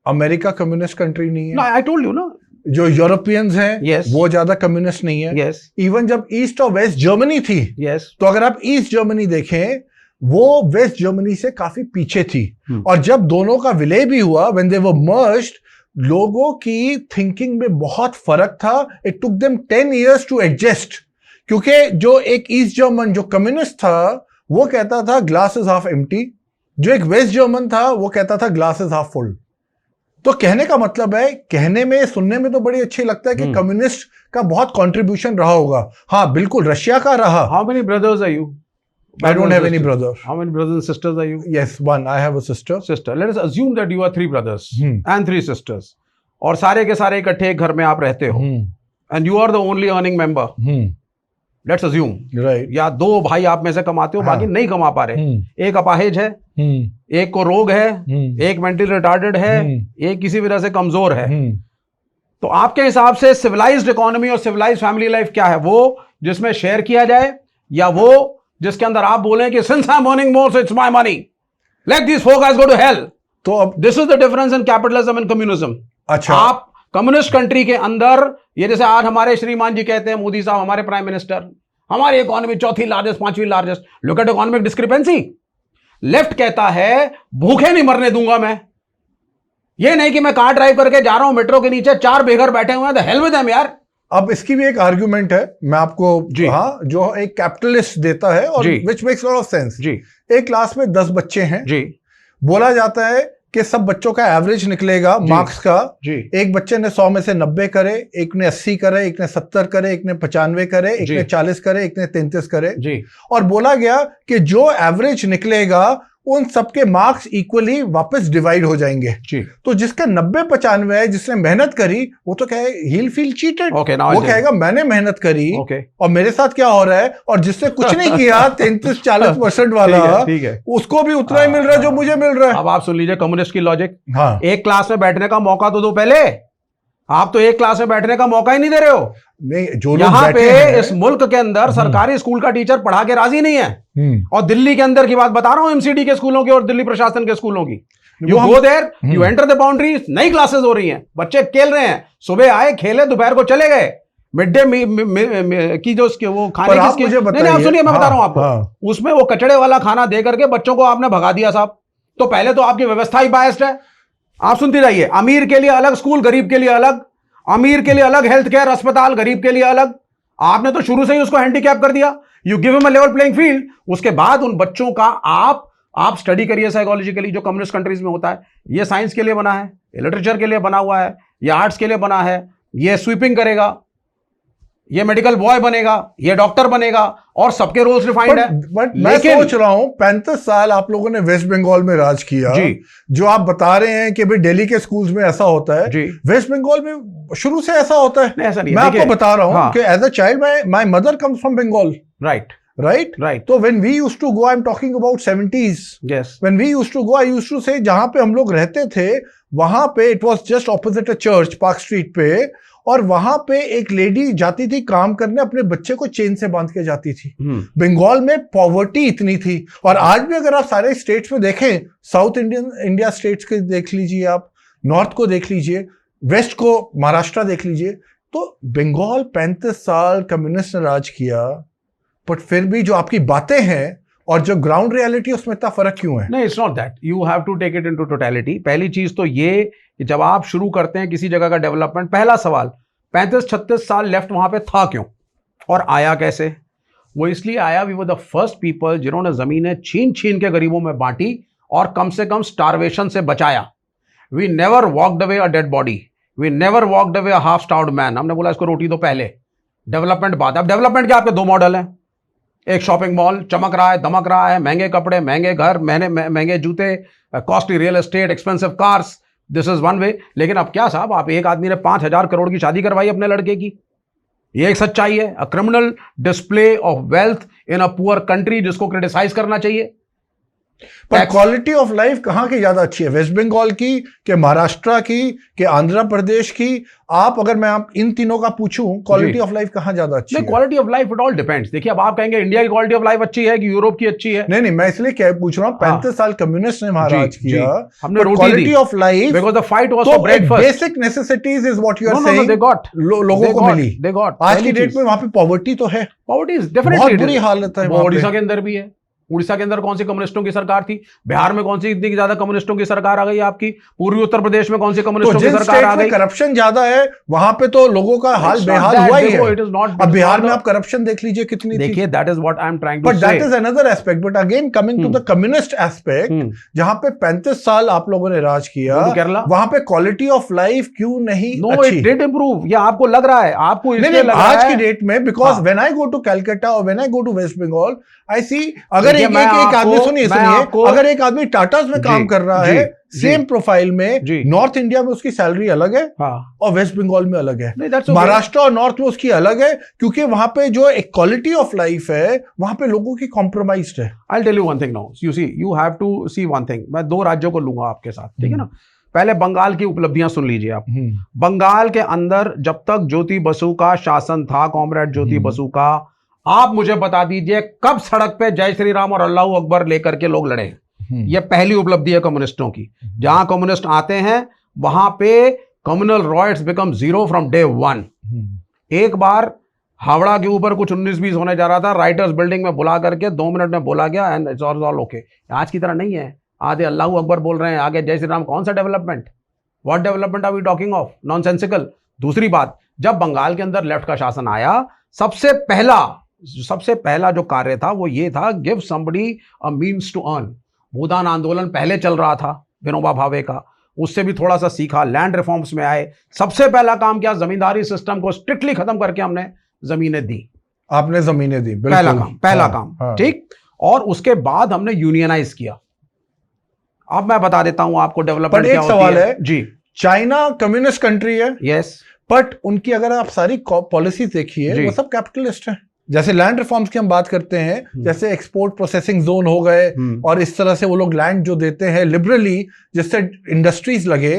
अमेरिका कम्युनिस्ट कंट्री नहीं है. आई टोल्ड यू ना. जो यूरोपियंस हैं, Yes. वो ज्यादा कम्युनिस्ट नहीं है. यस. इवन जब ईस्ट और वेस्ट जर्मनी थी, यस. तो अगर आप ईस्ट जर्मनी देखें, वो वेस्ट जर्मनी से काफी पीछे थी. और जब दोनों का विलय भी हुआ, व्हेन दे वर मर्ज्ड, लोगों की थिंकिंग में बहुत फर्क था. It took them 10 years to adjust. क्योंकि जो एक ईस्ट जर्मन जो कम्युनिस्ट था, वो कहता था ग्लास इज हाफ एम्प्टी. जो एक वेस्ट जर्मन था, वो कहता था ग्लास इज हाफ फुल. तो कहने का मतलब है, कहने में सुनने में तो बड़ी अच्छी लगता है कि कम्युनिस्ट का बहुत कंट्रीब्यूशन रहा होगा. हाँ बिल्कुल, रशिया का रहा. How many brothers are you? I don't have any brother. How many brothers and sisters are you? Yes, one. I have a sister. Sister. Let us assume that you are 3 brothers and 3 sisters. और सारे के सारे इकट्ठे एक घर में आप रहते हो. And you are the only earning member. Let's assume. Right. या 2 भाई आप में से कमाते हो, बाकी नहीं कमा पा रहे. एक अपाहिज है, एक को रोग है, एक मेंटली रिटार्डेड है, एक किसी वजह से कमजोर है. तो आपके हिसाब से सिविलाइज्ड इकोनॉमी और सिविलाइज्ड फैमिली लाइफ क्या है? वो जिसमें शेयर किया जाए, या वो जिसके अंदर आप बोलें कि since I am earning more so it's my money, let this folk guys go to hell. तो अब this is the difference in capitalism and communism. अच्छा, आप कम्युनिस्ट कंट्री के अंदर, ये जैसे आज हमारे श्रीमान जी कहते हैं, मोदी साहब हमारे प्राइम मिनिस्टर, हमारी इकोनॉमी 4थी लार्जेस्ट, 5वीं largest. Look at economic discrepancy. Left कहता है भूखे नहीं मरने दूंगा मैं. ये नहीं कि मैं कार ड्राइव करके जा रहा हूं मेट्रो के नीचे, 4 बेघर बैठे हुए हैं, द हेल विद देम यार. अब इसकी भी एक आर्गुमेंट है, मैं आपको हाँ, जो एक कैपिटलिस्ट देता है और which makes lot of sense. एक क्लास में 10 बच्चे हैं जी. बोला जाता है कि सब बच्चों का एवरेज निकलेगा मार्क्स का जी. एक बच्चे ने 100 में से 90 करे, एक ने 80 करे, एक ने 70 करे, एक ने 95 करे, एक ने 40 करे, एक ने 33 करे जी. और बोला गया कि जो एवरेज निकलेगा उन सबके मार्क्स इक्वली वापस डिवाइड हो जाएंगे जी. तो जिसका 90-95 है, जिसने मेहनत करी, वो तो कहे he'll feel cheated. वो कहेगा मैंने मेहनत करी और मेरे साथ क्या हो रहा है. और जिसने कुछ नहीं किया 33-40% वाला, ठीक है, उसको भी उतना ही मिल रहा है जो मुझे मिल रहा है. अब आप सुन लीजिए कम्युनिस्ट की लॉजिक. हाँ. एक क्लास में बैठने का मौका तो दो पहले. आप तो एक क्लास में बैठने का मौका ही नहीं दे रहे हो. नहीं, जो यहाँ पे इस मुल्क के अंदर सरकारी स्कूल का टीचर पढ़ा के राजी नहीं है. और दिल्ली के अंदर की बात बता रहा हूं, एमसीडी के स्कूलों की और दिल्ली प्रशासन के स्कूलों की. You go there, you enter the boundary, नई क्लासेस हो रही हैं, बच्चे खेल रहे हैं. सुबह आए, खेले, दोपहर को चले गए. मिड डे की जो वो खाने की, नहीं आप सुनिए, मैं बता रहा हूं आपको. उसमें वो कचड़े वाला खाना दे करके बच्चों को आपने भगा दिया साहब. तो पहले तो आपकी व्यवस्था ही बायस्ड है. आप सुनते रहिए. अमीर के लिए अलग स्कूल, गरीब के लिए अलग. अमीर के लिए अलग हेल्थ केयर अस्पताल, गरीब के लिए अलग. आपने तो शुरू से ही उसको हैंडीकैप कर दिया. You give him a level playing field. उसके बाद उन बच्चों का आप स्टडी करिए साइकोलॉजिकली, जो कम्युनिस्ट कंट्रीज में होता है. ये साइंस के लिए बना है, ये लिटरेचर के लिए बना हुआ है, ये आर्ट्स के लिए बना है. ये स्वीपिंग करेगा, ये मेडिकल बॉय बनेगा, ये डॉक्टर बनेगा, और सबके रोल्स डिफाइंड है. बट मैं सोच रहा हूं 35 साल आप लोगों ने वेस्ट बंगाल में राज किया जी. जो आप बता रहे हैं कि भाई दिल्ली के स्कूल्स में ऐसा होता है जी. वेस्ट बंगाल में शुरू से ऐसा होता है. नहीं, ऐसा नहीं. मैं आपको बता रहा हूं कि as a child my mother comes from Bengal. Right. तो when we used to go, I am talking about 70s. Yes. When we used to go, I used to say, जहां पे हम लोग रहते थे वहां पे it was just opposite a church, park street पे. और वहां पे एक लेडी जाती थी काम करने, अपने बच्चे को चेन से बांध के जाती थी. बंगाल में पॉवर्टी इतनी थी. और आज भी अगर आप सारे स्टेट्स में देखें, साउथ इंडिया स्टेट्स के देख लीजिए, आप नॉर्थ को देख लीजिए, वेस्ट को महाराष्ट्र देख लीजिए, तो बंगाल 35 साल कम्युनिस्ट ने राज किया. बट फिर भी जो आपकी बातें हैं और जो ग्राउंड रियलिटी उसमें इतना फर्क क्यों है? नहीं, it's not that, you have to take it into totality. पहली चीज तो ये कि जब आप शुरू करते हैं किसी जगह का डेवलपमेंट, पहला सवाल 35-36 साल लेफ्ट वहां पे था क्यों और आया कैसे? वो इसलिए आया, we were the first people जिन्होंने जमीनें छीन छीन के गरीबों में बांटी और कम से कम स्टारवेशन से बचाया। We never walked away a dead body, we never walked away a half starved man. हमने बोला इसको रोटी दो पहले, डेवलपमेंट बाद। अब डेवलपमेंट के आपके दो मॉडल हैं, एक शॉपिंग मॉल चमक रहा है, दमक रहा है, महंगे कपड़े, महंगे घर, महंगे जूते, costly real estate, expensive cars, this is one way. लेकिन अब क्या साहब, आप एक आदमी ने 5,000 करोड़ की शादी करवाई अपने लड़के की, ये एक सच्चाई है। A criminal display of wealth in a poor country, जिसको क्रिटिसाइज करना चाहिए। पर क्वालिटी ऑफ लाइफ कहाँ की ज्यादा अच्छी है, वेस्ट बंगाल की कि महाराष्ट्र की कि आंध्र प्रदेश की? आप अगर मैं आप इन तीनों का पूछूं, क्वालिटी ऑफ लाइफ कहाँ ज्यादा अच्छी है? Quality of life it all depends. देखिए, अब आप कहेंगे इंडिया की क्वालिटी ऑफ लाइफ अच्छी है कि यूरोप की अच्छी है? नहीं, मैं इसलिए क्या पूछ रहा हूँ, 35 साल कम्युनिस्ट ने महाराज किया, हमने रोटी quality of life because the fight was for breakfast, basic necessities is what you are saying, they got, लोगों को मिली। They got. आज की डेट में वहां पे पॉवर्टी तो है, पॉवर्टी इज डेफिनेटली बहुत बुरी हालत है। उड़ीसा के अंदर भी है। उड़ीसा के अंदर कौन सी कम्युनिस्टों की सरकार थी? बिहार में कौन सी इतनी ज्यादा कम्युनिस्टों की सरकार आ गई आपकी? पूर्वी उत्तर प्रदेश में कौन सी कम्युनिस्टों की सरकार आ गई? करप्शन ज्यादा है वहां पे तो लोगों का हाल बेहाल हुआ ही है। अब बिहार में आप करप्शन देख लीजिए कितनी, देखिए, that is what I am trying to say. But that is another aspect. But again coming to the communist aspect, जहां पे 35 साल आप लोगों ने राज किया, वहां पे क्वालिटी ऑफ लाइफ क्यों नहीं अच्छी? It did improve. या आपको लग रहा है, आपको इसलिए लग रहा है आज की डेट में? Because when I go to Calcutta और when I go to West Bengal, I see अगर एक आदमी, सुनिए, अगर एक आदमी टाटास में काम कर रहा है सेम प्रोफाइल में, नॉर्थ इंडिया में उसकी सैलरी अलग है और वेस्ट बंगाल में अलग है, महाराष्ट्र और नॉर्थ में उसकी अलग है, क्योंकि वहां पे जो एक क्वालिटी ऑफ लाइफ है वहां पे लोगों की कॉम्प्रोमाइज्ड है। I tell you one thing now, you see, you have to see one thing. मैं दो राज्यों को लूंगा आपके साथ, ठीक है ना? पहले बंगाल की उपलब्धियां सुन लीजिए आप। बंगाल के अंदर जब तक ज्योति बसु का शासन था, कॉमरेड ज्योति बसु का, आप मुझे बता दीजिए कब सड़क पे जय श्री राम और अल्लाह अकबर लेकर के लोग लड़े? ये पहली उपलब्धि है कम्युनिस्टों की। जहां कम्युनिस्ट आते हैं वहां पे communal riots become zero from day one. एक बार हावड़ा के ऊपर कुछ 19-20 होने जा रहा था, राइटर्स बिल्डिंग में बुला करके 2 मिनट में बोला गया एंड इट्स ऑल ओके। आज की तरह नहीं है, आधे अल्लाह अकबर बोल रहे हैं, आगे जय श्री राम। कौन सा development? What development are we talking of? Nonsensical. दूसरी बात, जब बंगाल के अंदर लेफ्ट का शासन आया, सबसे पहला जो कार्य था वो ये था, give somebody a means to earn. Bhoodan आंदोलन पहले चल रहा था विनोबा भावे का, उससे भी थोड़ा सा सीखा, लैंड रिफॉर्म्स में आए। सबसे पहला काम क्या? जमींदारी सिस्टम को स्ट्रिक्टली खत्म करके हमने जमीनें दी। आपने जमीनें दी, पहला काम, ठीक। और उसके बाद हमने यूनियनाइज किया। अब मैं बता देता हूं आपको डेवलपमेंट क्या होती है। सवाल है जी, चाइना कम्युनिस्ट कंट्री है, यस, बट उनकी अगर आप सारी पॉलिसी देखिए वो सब कैपिटलिस्ट है। जैसे लैंड रिफॉर्म्स की हम बात करते हैं, जैसे एक्सपोर्ट प्रोसेसिंग जोन हो गए और इस तरह से वो लोग लैंड जो देते हैं लिबरली, जिससे इंडस्ट्रीज लगे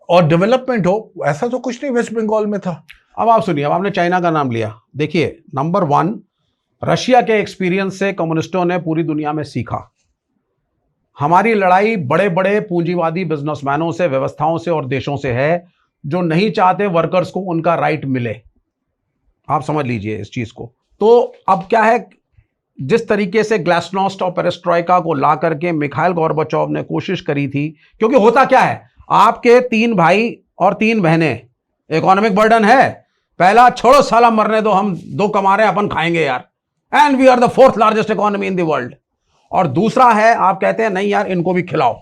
और डेवलपमेंट हो, ऐसा तो कुछ नहीं वेस्ट बंगाल में था। अब आप सुनिए, अब आपने चाइना का नाम लिया। देखिए, नंबर 1, रशिया के एक्सपीरियंस से कम्युनिस्टों ने पूरी दुनिया में सीखा। हमारी लड़ाई बड़े बड़े पूंजीवादी बिजनेसमैनों से, व्यवस्थाओं से और देशों से है जो नहीं चाहते वर्कर्स को उनका राइट मिले। आप समझ लीजिए इस चीज को। तो अब क्या है, जिस तरीके से ग्लासनोस्ट और पेरेस्ट्रॉइका को ला करके मिखाइल गोर्बाचोव ने कोशिश करी थी, क्योंकि होता क्या है, आपके 3 भाई और 3 बहनें, इकोनॉमिक बर्डन है। पहला, छोड़ो साला मरने दो, हम 2 कमा रहे हैं, अपन खाएंगे यार, and we are the 4th largest economy in the world. और दूसरा है, आप कहते हैं नहीं यार इनको भी खिलाओ।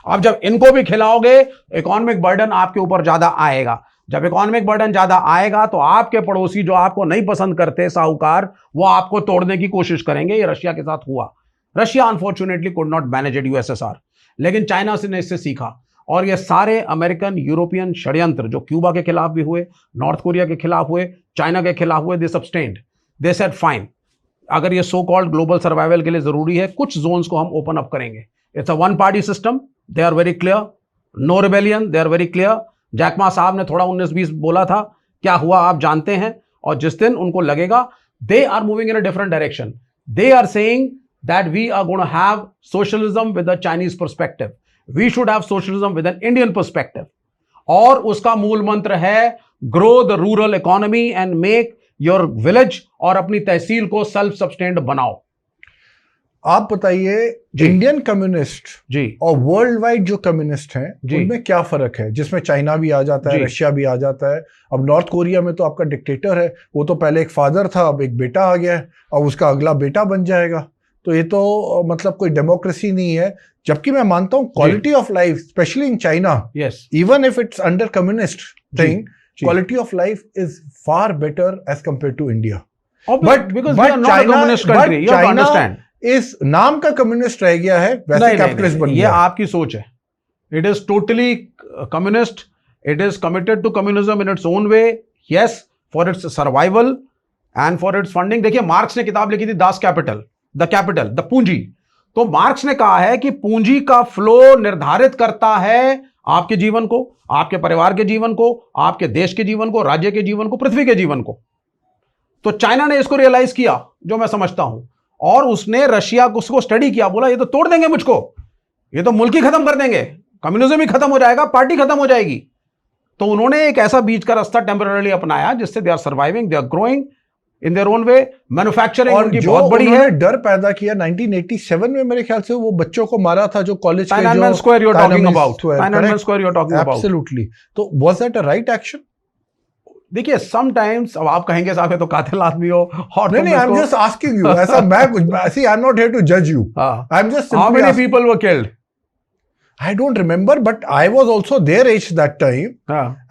अब जब इनको भी खिलाओगे, इकोनॉमिक बर्डन आपके ऊपर ज्यादा आएगा। जब इकोनॉमिक बर्डन ज्यादा आएगा तो आपके पड़ोसी जो आपको नहीं पसंद करते, साहूकार, वो आपको तोड़ने की कोशिश करेंगे। ये रशिया के साथ हुआ। Russia unfortunately could not manage it, USSR, लेकिन चाइना से ने इससे सीखा। और ये सारे अमेरिकन यूरोपियन षड्यंत्र जो क्यूबा के खिलाफ भी हुए, नॉर्थ कोरिया के खिलाफ हुए, चाइना के खिलाफ हुए, दे सब्सटेन्ड, दे सेड फाइन, अगर ये सो कॉल्ड ग्लोबल सर्वाइवल के लिए जरूरी है, कुछ जोन्स को हम ओपन अप करेंगे। It's a 1 party system, they are very clear, no rebellion, they are very clear. Jack Ma साहब ने थोड़ा 19-20 बोला था, क्या हुआ आप जानते हैं। और जिस दिन उनको लगेगा they are moving in a different direction, they are saying that we are gonna have socialism with a Chinese perspective, we should have socialism with an Indian perspective. और उसका मूल मंत्र है grow the rural economy and make your village और अपनी तहसील को self sustained बनाओ। आप बताइए, इंडियन कम्युनिस्ट जी और वर्ल्ड वाइड जो कम्युनिस्ट हैं जी। उनमें क्या फर्क है, जिसमें चाइना भी आ जाता है, जी। रशिया भी आ जाता है। अब नॉर्थ कोरिया में तो आपका डिक्टेटर है, वो तो पहले एक फादर था, अब एक बेटा आ गया है, अब उसका अगला बेटा बन जाएगा। तो ये तो मतलब कोई डेमोक्रेसी नहीं है। जबकि मैं मानता हूँ quality of life, specially in China, yes even if it's under communist thing, जी। quality of life is far better as compared to India. But because we are not a communist country, you have to understand. इस नाम का communist रह गया है, वैसे capitalist बन ये गया है। आपकी सोच है। It is totally communist, it is committed to communism in its own way, yes, for its survival and for its funding. देखिए, मार्क्स ने किताब लिखी थी दास कैपिटल, द पूंजी। तो मार्क्स ने कहा है कि पूंजी का फ्लो निर्धारित करता है आपके जीवन को, आपके परिवार के जीवन को, आपके देश के जीवन को, राज्य के जीवन को, पृथ्वी के जीवन को। तो चाइना ने इसको रियलाइज किया, जो मैं समझता हूं, और उसने रशिया को उसको स्टडी किया, बोला ये तो तोड़ देंगे मुझको, ये तो मुल्क ही खत्म कर देंगे, कम्युनिज्म ही खत्म हो जाएगा, पार्टी खत्म हो जाएगी। तो उन्होंने एक ऐसा बीच का रास्ता टेम्पररी अपनाया जिससे they are surviving, they are growing in their own way. Manufacturing उनकी बहुत बड़ी है। डर पैदा किया 1987 में, मेरे ख्याल से वो बच्चों को मारा था जो कॉलेज के, Tiananmen Square you're talking about. Tiananmen Square you're talking about. Absolutely. तो was that a right action? देखिए, समटाइम्स, अब आप कहेंगे साहब ये तो कातिल आदमी हो, और नहीं, I am just asking you. ऐसा मैं कुछ, see I am not here to जज you, I am just how many people were killed? I don't remember, but I was also their age that time,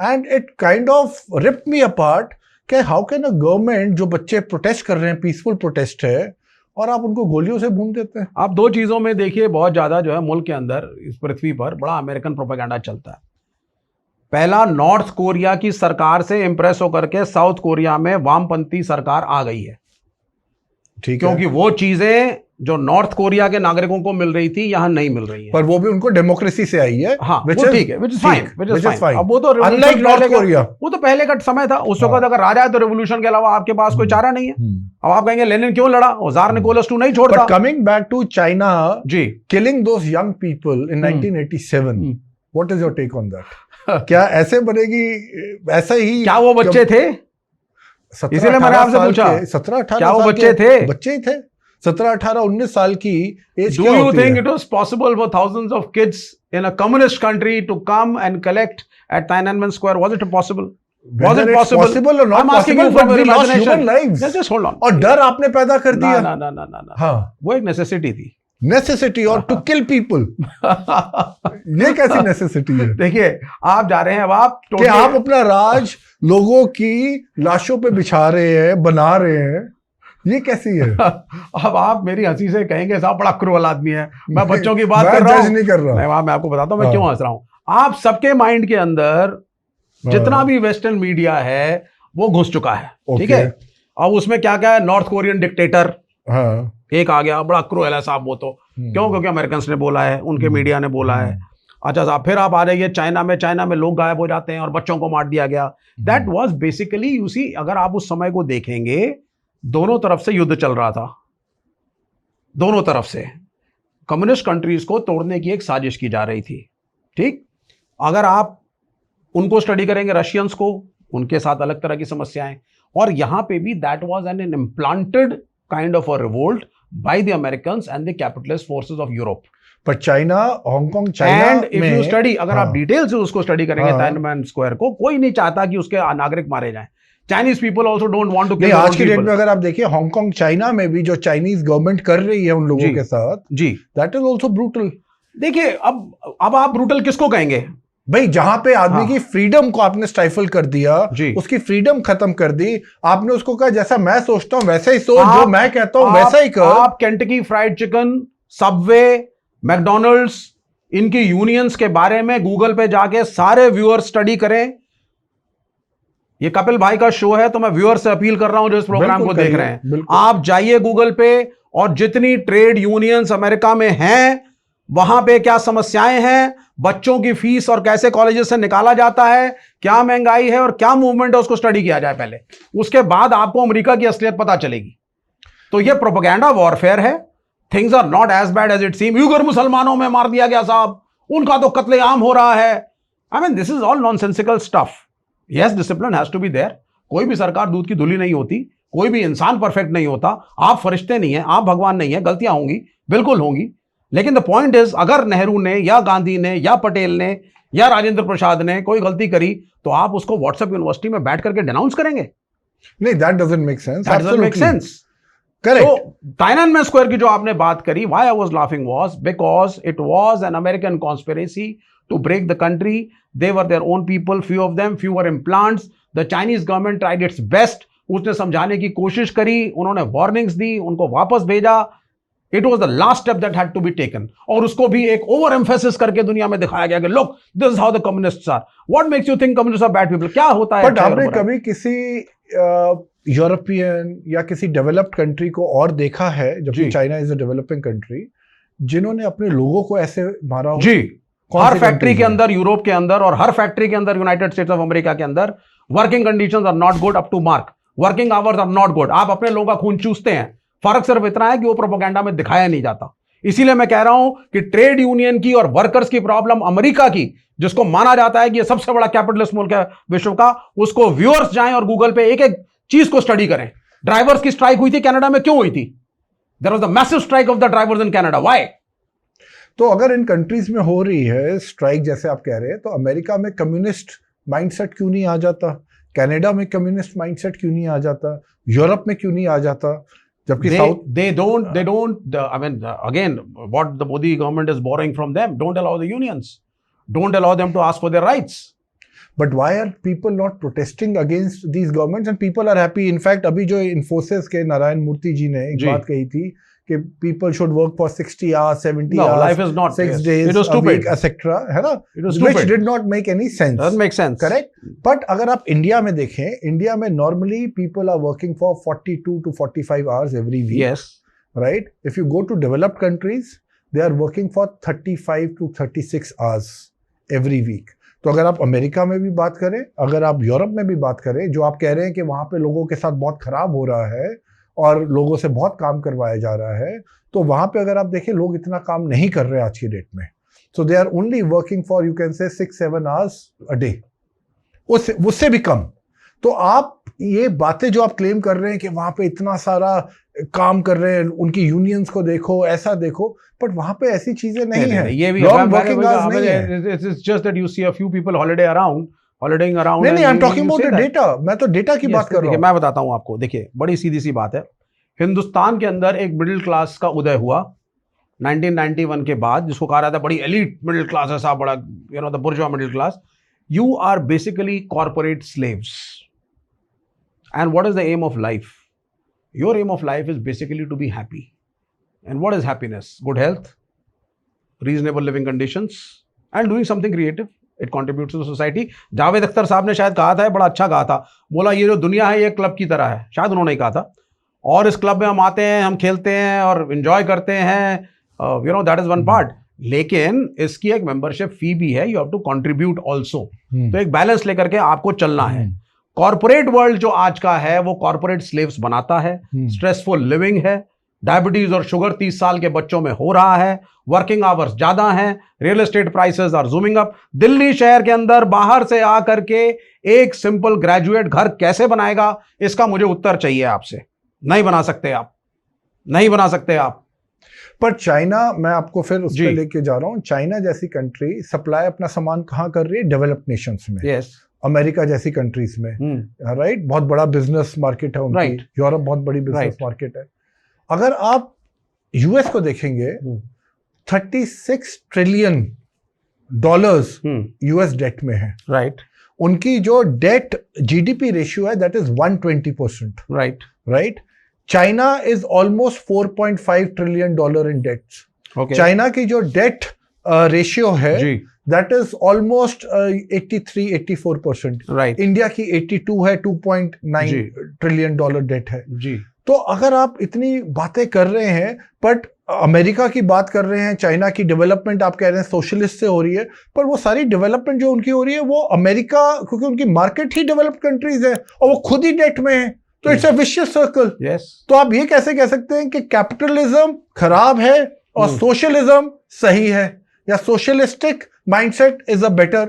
and it kind of ripped me apart कि how can a government, जो बच्चे protest कर रहे हैं, peaceful protest है, और आप उनको गोलियों से भून देते हैं। आप दो चीजों में देखिए, बहुत ज्यादा जो है मुल्क के अंदर, इस पृथ्वी पर बड़ा अमेरिकन प्रोपेगेंडा चलता है। पहला, नॉर्थ कोरिया की सरकार से इंप्रेस होकर के साउथ कोरिया में वामपंथी सरकार आ गई है, ठीक है, क्योंकि वो चीजें जो नॉर्थ कोरिया के नागरिकों को मिल रही थी यहां नहीं मिल रही है। पर वो भी उनको डेमोक्रेसी से आई है। हाँ, वो ठीक है, which is fine। अब वो तो अनलाइक नॉर्थ कोरिया, वो तो पहले का समय था, उस वक्त अगर राजा है तो रेवोल्यूशन के अलावा आपके पास कोई चारा नहीं है। अब आप कहेंगे लेनिन क्यों लड़ा, जार निकोलस II नहीं छोड़ता। But coming back to China जी, killing those young people in 1987, what is your take on that? क्या ऐसे बनेगी, ऐसा ही? क्या वो बच्चे थे? इसीलिए मैंने आपसे पूछा, 17-18 क्या वो बच्चे थे? बच्चे ही थे, 17-18-19 साल की as. Do you think it was possible for thousands of kids in a communist country to come and collect at Tiananmen Square? Was it possible? Was it possible or not? I'm asking you from your imagination. Just hold on. और डर आपने पैदा कर दिया। ना। हाँ, वो एक नेसेसिटी थी। नेसेसिटी और टू किल पीपल। ये कैसी नेसेसिटी है? देखिए, आप जा रहे हैं, अब आप कि आप अपना राज लोगों की लाशों पे बिछा रहे हैं, बना रहे हैं, ये कैसी है? अब आप मेरी हंसी से कहेंगे साहब बड़ा क्रूअल आदमी है, मैं बच्चों की बात कर रहा हूं, नहीं कर रहा। मैं आपको बताता हूं मैं क्यों हंस रहा हूं। आप सबके माइंड के अंदर जितना भी वेस्टर्न मीडिया है वो घुस चुका है, ठीक है। अब उसमें क्या क्या है, नॉर्थ कोरियन डिक्टेटर एक आ गया, बड़ा क्रूअल है साहब वो तो, क्यों? क्योंकि अमेरिकन ने बोला है, उनके मीडिया ने बोला है। अच्छा साहब, फिर आप आ जाइए चाइना में लोग गायब हो जाते हैं और बच्चों को मार दिया गया। That was basically, you see, अगर आप उस समय को देखेंगे, दोनों तरफ से युद्ध चल रहा था, दोनों तरफ से कम्युनिस्ट कंट्रीज को तोड़ने की एक साजिश की जा रही थी, ठीक। अगर आप उनको स्टडी करेंगे, रशियंस को, उनके साथ अलग तरह की समस्याएं, और यहां पे भी that was an implanted kind of a revolt by the Americans and the capitalist forces of Europe. पर China, Hong Kong, China and if you study, अगर आप डिटेल से उसको स्टडी करेंगे, टाइनमेन स्क्वायर को, कोई नहीं चाहता कि उसके नागरिक मारे जाएं। Chinese people also don't want to kill. आज की डेट में अगर आप देखिए, हांगकांग, चाइना में भी जो चाइनीज गवर्नमेंट कर रही है उन लोगों के साथ, जी, दैट इज ऑल्सो ब्रूटल। देखिए, अब आप ब्रूटल किसको कहेंगे भाई? जहां पे आदमी की फ्रीडम को आपने स्टाइफल कर दिया, उसकी फ्रीडम खत्म कर दी, आपने उसको कहा जैसा मैं सोचता हूं वैसा ही सोच, जो मैं कहता हूं वैसा ही कर। आप Kentucky fried chicken, Subway, McDonald's, इनकी यूनियंस के बारे में गूगल पे जाके सारे व्यूअर्स स्टडी करें। ये कपिल भाई का शो है, तो मैं व्यूअर से अपील कर रहा हूं जो इस प्रोग्राम को देख रहे हैं, आप जाइए गूगल पे, और जितनी ट्रेड यूनियंस अमेरिका में हैं, वहां पे क्या समस्याएं हैं, बच्चों की फीस और कैसे कॉलेजेस से निकाला जाता है, क्या महंगाई है और क्या मूवमेंट है, उसको स्टडी किया जाए पहले, उसके बाद आपको अमेरिका की असलियत पता चलेगी। तो ये प्रोपेगेंडा वॉरफेयर है। Things are not as bad as it seem. Uyghur मुसलमानों में मार दिया गया साहब, उनका तो कत्लेआम हो रहा है। I mean, this is all nonsensical stuff. Yes, discipline has to be there. कोई भी सरकार दूध की धुली नहीं होती, कोई भी इंसान परफेक्ट नहीं होता, आप फरिश्ते नहीं हैं, आप भगवान नहीं है, गलतियां होंगी, बिल्कुल होंगी। लेकिन द पॉइंट इज, अगर नेहरू ने या गांधी ने या पटेल ने या राजेंद्र प्रसाद ने कोई गलती करी तो आप उसको व्हाट्सएप यूनिवर्सिटी में बैठ करके डिनाउंस करेंगे? नहीं, that doesn't make sense. That doesn't make sense. Correct. तो टाइननमेन स्क्वायर की जो आपने बात करी, why I was laughing was because it was an American conspiracy to break the country. They were their own people, few of them, few were implants. The Chinese government tried its best, उसने समझाने की कोशिश करी, उन्होंने warnings दी, उनको वापस भेजा। It was the last step that had to be taken, और उसको भी एक ओवर एम्फेसिस करके दुनिया में दिखाया गया कि look, this is how the communists are. What makes you think communist are bad people? क्या होता है? बट आपने कभी किसी यूरोपियन या किसी डेवलप्ड कंट्री को और देखा है, जबकि China is a developing country, जिन्होंने अपने लोगों को ऐसे मारा हो? जी, हर फैक्ट्री के अंदर यूरोप के अंदर और हर फैक्ट्री के अंदर यूनाइटेड स्टेट्स ऑफ अमेरिका के अंदर working conditions are not good up to mark, working hours are not good. आप अपने लोगों का खून चूसते हैं, फर्क सिर्फ इतना है कि वो प्रोपेगेंडा में दिखाया नहीं जाता। इसीलिए मैं कह रहा हूं कि ट्रेड यूनियन की और वर्कर्स की प्रॉब्लम अमेरिका की, जिसको माना जाता है कि ये सबसे बड़ा कैपिटलिस्ट मुल्क है विश्व का, उसको व्यूअर्स जाएं और गूगल पे एक एक चीज को स्टडी करें। ड्राइवर्स की स्ट्राइक हुई थी कनाडा में, क्यों हुई थी? There was the massive strike of the drivers in Canada, why? तो अगर इन कंट्रीज में हो रही है स्ट्राइक जैसे आप कह रहे हैं, तो अमेरिका में कम्युनिस्ट माइंडसेट क्यों नहीं आ जाता? कनाडा में कम्युनिस्ट माइंडसेट क्यों नहीं आ जाता? यूरोप में क्यों नहीं आ जाता? जबकि they don't I mean, again, what the Modi government is borrowing from them, don't allow the unions, don't allow them to ask for their rights. But why are people not protesting against these governments and people are happy? In fact, अभी जो Infosys के नारायण मूर्ति जी ने एक बात कही थी कि people should work for 60 hours, 70 hours, life is not 6 days, it was a week, stupid, etc. है ना? it was stupid, which did not make any sense. doesn't make sense, correct? But अगर आप इंडिया में देखें, India में normally people are working for 42 to 45 hours every week. yes, right? If you go to developed countries, they are working for 35 to 36 hours every week. तो अगर आप America में भी बात करें, अगर आप यूरोप में भी बात करें, जो आप कह रहे हैं कि वहां पे लोगों के साथ बहुत खराब हो रहा है और लोगों से बहुत काम करवाया जा रहा है, तो वहां पे अगर आप देखें, लोग इतना काम नहीं कर रहे आज की डेट में। So they are only working for, you can say 6-7 hours a day, उससे भी कम। तो आप ये बातें जो आप क्लेम कर रहे हैं कि वहां पे इतना सारा काम कर रहे हैं, उनकी यूनियंस को देखो, ऐसा देखो, बट वहां पे ऐसी चीजें नहीं है। ये भी it's just that you see a few people holidaying around. नहीं, I'm talking about the data. मैं तो डेटा की बात कर रहा हूँ। मैं बताता हूँ आपको, देखिए बड़ी सीधी सी बात है। हिंदुस्तान के अंदर एक मिडिल क्लास का उदय हुआ 1991 के बाद, जिसको कहा जाता है बड़ी एलीट मिडिल क्लास है साहब, बड़ा the bourgeois middle class. You are basically corporate slaves, and what is the aim of life? Your aim of life is basically to be happy. And what is happiness? Good health, reasonable living conditions, and doing something creative. It contributes to society. Javed Akhtar साहब ने शायद कहा था, बड़ा अच्छा कहा था, बोला ये जो दुनिया है ये क्लब की तरह है, शायद उन्होंने कहा था, और इस क्लब में हम आते हैं, हम खेलते हैं और एंजॉय करते हैं, दैट इज वन पार्ट। लेकिन इसकी एक मेंबरशिप फी भी है, you have to contribute also. तो एक बैलेंस लेकर के आपको चलना है। कॉर्पोरेट वर्ल्ड जो आज का है वो कॉर्पोरेट स्लेव्स बनाता है, स्ट्रेसफुल लिविंग है, डायबिटीज और शुगर 30 साल के बच्चों में हो रहा है, वर्किंग आवर्स ज्यादा हैं, real estate prices are zooming up. Delhi शहर के अंदर बाहर से आकर के एक सिंपल ग्रेजुएट घर कैसे बनाएगा, इसका मुझे उत्तर चाहिए आपसे। नहीं बना सकते आप, नहीं बना सकते आप। पर चाइना, मैं आपको फिर उस पर लेके जा रहा हूं, चाइना जैसी कंट्री सप्लाई अपना सामान कहां कर रही है? डेवलप्ड नेशंस में। yes. अमेरिका जैसी कंट्रीज में, राइट? बहुत बड़ा बिजनेस मार्केट है उनकी। यूरोप बहुत बड़ी बिजनेस मार्केट है। अगर आप यूएस को देखेंगे, $36 ट्रिलियन यूएस डेट में है, राइट? उनकी जो डेट जीडीपी रेशियो है that is 120%, right? China is almost $4.5 trillion in debts. China की जो डेट रेशियो है that is almost 83-84%, right? India की 82 है, $2.9 ट्रिलियन डेट है जी। तो अगर आप इतनी बातें कर रहे हैं, बट अमेरिका की बात कर रहे हैं, चाइना की डेवलपमेंट आप कह रहे हैं सोशलिस्ट से हो रही है, पर वो सारी डेवलपमेंट जो उनकी हो रही है वो अमेरिका, क्योंकि उनकी मार्केट ही डेवलप्ड कंट्रीज है और वो खुद ही डेट में है, तो इट्स अ विशियस सर्कल। तो आप ये कैसे कह सकते हैं कि कैपिटलिज्म खराब है और सोशलिज्म सही है, या socialistic mindset is a better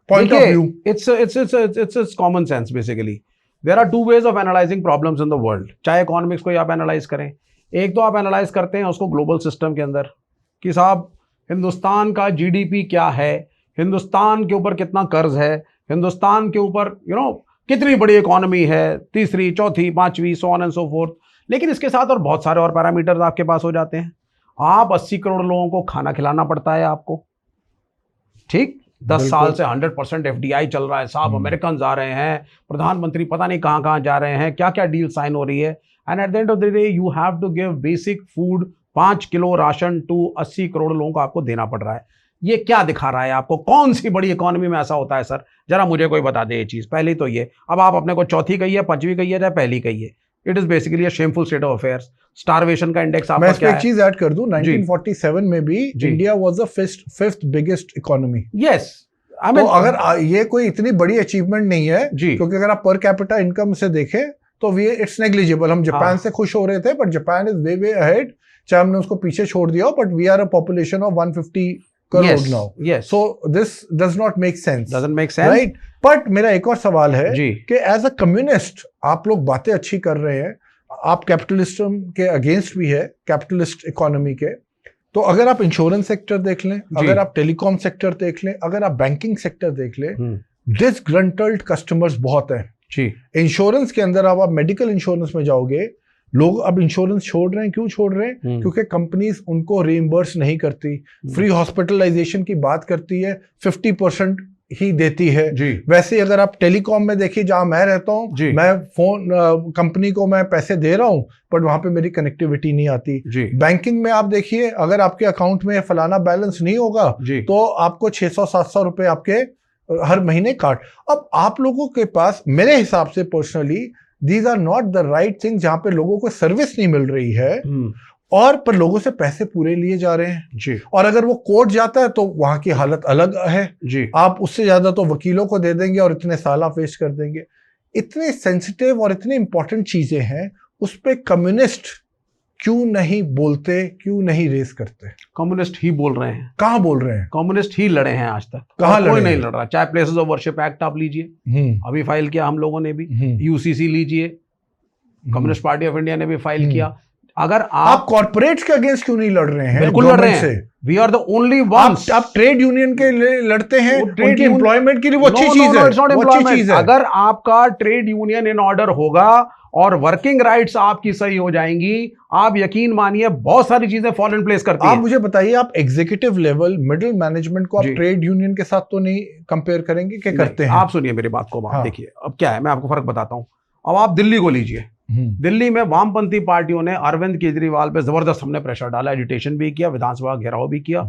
point of view? It's common sense basically. There are two ways of analysing problems in the world. चाहे इकोनॉमिक्स को ही आप एनालाइज करें, एक तो आप एनालाइज करते हैं उसको ग्लोबल सिस्टम के अंदर कि साहब हिंदुस्तान का जीडीपी क्या है, हिंदुस्तान के ऊपर कितना कर्ज है, हिंदुस्तान के ऊपर कितनी बड़ी इकोनॉमी है, तीसरी, चौथी, पांचवी, सो ऑन एंड सो फोर्थ। लेकिन इसके साथ और बहुत सारे और पैरामीटर्स आपके पास हो जाते हैं। आप 80 करोड़ लोगों को खाना खिलाना पड़ता है आपको, ठीक, 10 साल से 100% FDI चल रहा है साहब, अमेरिकन आ रहे हैं, प्रधानमंत्री पता नहीं कहाँ कहाँ जा रहे हैं, क्या क्या डील साइन हो रही है, and at the end of the day you have to give basic food, 5 kilo ration to 80 crore लोगों को आपको देना पड़ रहा है। ये क्या दिखा रहा है आपको? कौन सी बड़ी इकोनॉमी में ऐसा होता है सर? जरा मुझे कोई बता दे ये चीज। पहली तो ये, अब आप अपने को चौथी कहिए, पांचवी कहिए, चाहे पहली कहिए, it is basically a shameful state of affairs. Starvation का इंडेक्स आपका क्या है? मैं एक चीज ऐड कर दूं, 1947 में भी India was the fifth biggest economy. Yes, तो अगर ये कोई इतनी बड़ी अचीवमेंट नहीं है, क्योंकि अगर आप पर कैपिटा इनकम से देखें तो इट्स नेग्लिजिबल। हम जापान से खुश हो रहे थे, but Japan is way way ahead, चाहे हमने उसको पीछे छोड़ दिया, but we are a population of 150 crore now. So this does not make sense, right? But मेरा एक और सवाल है कि एज अ कम्युनिस्ट आप लोग बातें अच्छी कर रहे हैं, आप कैपिटलिज्म के अगेंस्ट भी है, कैपिटलिस्ट इकोनॉमी के। तो अगर आप इंश्योरेंस सेक्टर देख लें, अगर आप टेलीकॉम सेक्टर देख लें, अगर आप बैंकिंग सेक्टर देख लें, डिसग्रंटल्ड कस्टमर्स बहुत हैं। इंश्योरेंस के अंदर आप मेडिकल इंश्योरेंस में जाओगे, लोग अब इंश्योरेंस छोड़ रहे हैं। क्यों छोड़ रहे हैं? क्योंकि कंपनीज उनको रिइंबर्स नहीं करती, फ्री हॉस्पिटलाइजेशन की बात करती है, 50% ही देती है। वैसे अगर आप टेलीकॉम में देखिए, जहां मैं रहता हूं, मैं फोन कंपनी को मैं पैसे दे रहा हूं, बट वहां पे मेरी कनेक्टिविटी नहीं आती। बैंकिंग में आप देखिए, अगर आपके अकाउंट में फलाना बैलेंस नहीं होगा तो आपको 600-700 रुपए आपके हर महीने काट। अब आप लोगों के पास, मेरे हिसाब से personally, these are not the right thing, जहां पे लोगों को सर्विस नहीं मिल रही है और पर लोगों से पैसे पूरे लिए जा रहे हैं। और अगर वो कोर्ट जाता है तो वहां की हालत अलग है। आप उससे ज्यादा तो वकीलों को दे देंगे और इतने साल आप वेस्ट कर देंगे। इतने सेंसिटिव और इतनी इंपॉर्टेंट चीजें हैं, उस पे कम्युनिस्ट क्यों नहीं बोलते, क्यों नहीं रेस करते? कम्युनिस्ट ही बोल रहे हैं। कहाँ बोल रहे हैं? कम्युनिस्ट ही लड़े हैं आज तक, कहाँ लड़े? कोई नहीं लड़ रहा। चाहे प्लेसेस ऑफ वर्शिप एक्ट आप लीजिए, अभी फाइल किया हम लोगों ने भी, यूसीसी लीजिए, कम्युनिस्ट पार्टी ऑफ इंडिया ने भी फाइल किया। अगर आप कॉर्पोरेट्स के अगेंस्ट क्यों नहीं लड़ रहे हैं? बिल्कुल लड़ रहे हैं। We are the only ones. आप ट्रेड यूनियन के लिए लड़ते हैं, उनकी एम्प्लॉयमेंट के लिए, वो अच्छी चीज है, वो अच्छी चीज है। अगर आपका ट्रेड यूनियन इन ऑर्डर होगा और वर्किंग राइट्स आपकी सही हो जाएंगी, आप यकीन मानिए बहुत सारी चीजें फॉल इन प्लेस करती हैं। आप मुझे बताइए, आप एग्जीक्यूटिव लेवल, मिडिल मैनेजमेंट को आप ट्रेड यूनियन के साथ तो नहीं कंपेयर करेंगे? क्या करते हैं? आप सुनिए मेरी बात को, आप देखिए अब क्या है, मैं आपको फर्क बताता हूं। अब आप दिल्ली को लीजिए, दिल्ली में वामपंथी पार्टियों ने अरविंद केजरीवाल पे जबरदस्त हमने प्रेशर डाला, एजिटेशन भी किया, विधानसभा घेराव भी किया,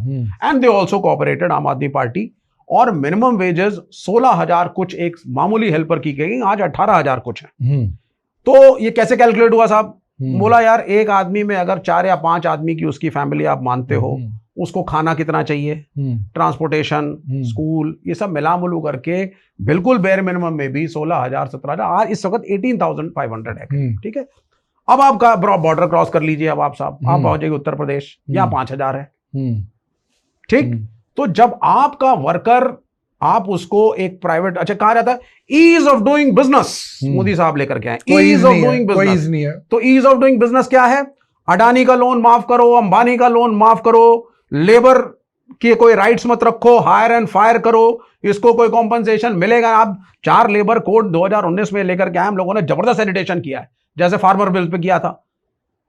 एंड दे आल्सो कोऑपरेटेड, आम आदमी पार्टी। और मिनिमम वेजेस 16,000 कुछ एक मामूली हेल्पर की गई, आज 18,000 कुछ है। तो ये कैसे कैलकुलेट हुआ साहब? बोला यार, एक आदमी में अगर 4 या 5 आदमी की उसकी फैमिली आप मानते हो, उसको खाना कितना चाहिए, ट्रांसपोर्टेशन, स्कूल, ये सब मिला मुलू करके बिल्कुल बेयर मिनिमम में भी 16,000, 17,000, आज इस वक्त 18,500 है। ठीक है, अब आपका बॉर्डर क्रॉस कर लीजिए, अब आप साहब आप पहुंचेंगे उत्तर प्रदेश, यहाँ 5,000 है। ठीक, तो जब आपका वर्कर, आप उसको एक प्राइवेट, अच्छा कहा जाता है ease of doing business, Modi साहब लेकर के आए ईज ऑफ डूइंग बिजनेस। तो ईज ऑफ डूइंग बिजनेस क्या है? अडानी का लोन माफ करो, अंबानी का लोन माफ करो, लेबर के कोई राइट्स मत रखो, हायर एंड फायर करो, इसको कोई कॉम्पनसेशन मिलेगा। आप 4 लेबर कोड 2019 में लेकर के आए, हम लोगों ने जबरदस्त एडिटेशन किया है, जैसे फार्मर बिल पे किया था।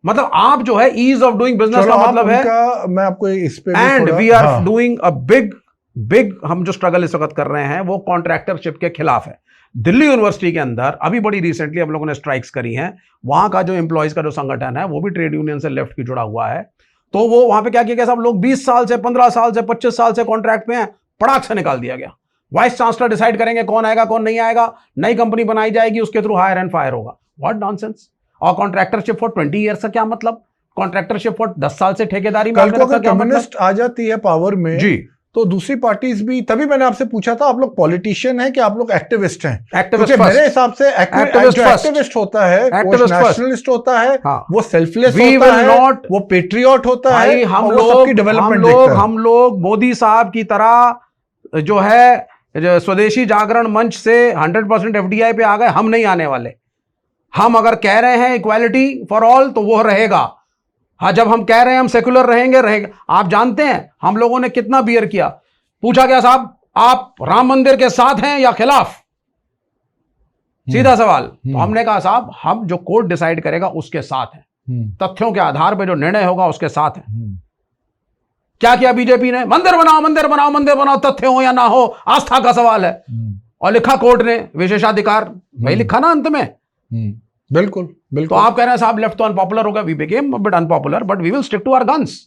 मतलब आप जो है ईज ऑफ डूइंग बिजनेस का मतलब है, मैं आपको इस पे, and we are doing a big हम जो स्ट्रगल इस वक्त कर रहे हैं वो कॉन्ट्रैक्टरशिप के खिलाफ है। दिल्ली यूनिवर्सिटी के अंदर अभी बड़ी रिसेंटली हम लोगों ने स्ट्राइक्स करी हैं, वहां का जो एम्प्लॉयज का जो संगठन है वो भी ट्रेड यूनियन से लेफ्ट की जुड़ा हुआ है। तो वो वहां पे क्या किया, सब लोग 20 साल से, 15 साल से, 25 साल से कॉन्ट्रैक्ट में हैं, पड़ाक से निकाल दिया गया। वाइस चांसलर डिसाइड करेंगे कौन आएगा कौन नहीं आएगा, नई कंपनी बनाई जाएगी, उसके थ्रू हायर एंड फायर होगा। What nonsense. और कॉन्ट्रैक्टरशिप फॉर 20 ईयर्स का क्या मतलब? कॉन्ट्रैक्टरशिप फॉर 10 साल से ठेकेदारी में कम्युनिस्ट आ जाती है पावर में जी, तो दूसरी पार्टीज भी, तभी मैंने आपसे पूछा था आप लोग पॉलिटिशियन हैं कि आप लोग एक्टिविस्ट हैं? एक्टिविस्ट मेरे हिसाब से एक्टिविस्ट होता है, नेशनलिस्ट होता है, वो सेल्फलेस होता है, वो पेट्रियट होता है, हम लोग मोदी साहब की तरह जो है जो स्वदेशी जागरण मंच से 100% एफडीआई पे आ गए, हम नहीं आने वाले। हम अगर कह रहे हैं इक्वालिटी फॉर ऑल तो वो रहेगा। हाँ, जब हम कह रहे हैं हम सेकुलर रहेंगे। आप जानते हैं हम लोगों ने कितना बियर किया, पूछा गया साहब आप राम मंदिर के साथ हैं या खिलाफ, सीधा सवाल। तो हमने कहा साहब हम जो कोर्ट डिसाइड करेगा उसके साथ हैं, तथ्यों के आधार पर जो निर्णय होगा उसके साथ है। क्या किया बीजेपी ने? मंदिर बनाओ मंदिर बनाओ मंदिर बनाओ, तथ्य हो या ना हो, आस्था का सवाल है। और लिखा कोर्ट ने विशेषाधिकार, वही लिखा ना अंत में। बिल्कुल तो बिल्कुल। आप कह रहे हैं साहब लेफ्ट तो अनपॉपुलर होगा, we became a bit unpopular but we will stick to our guns.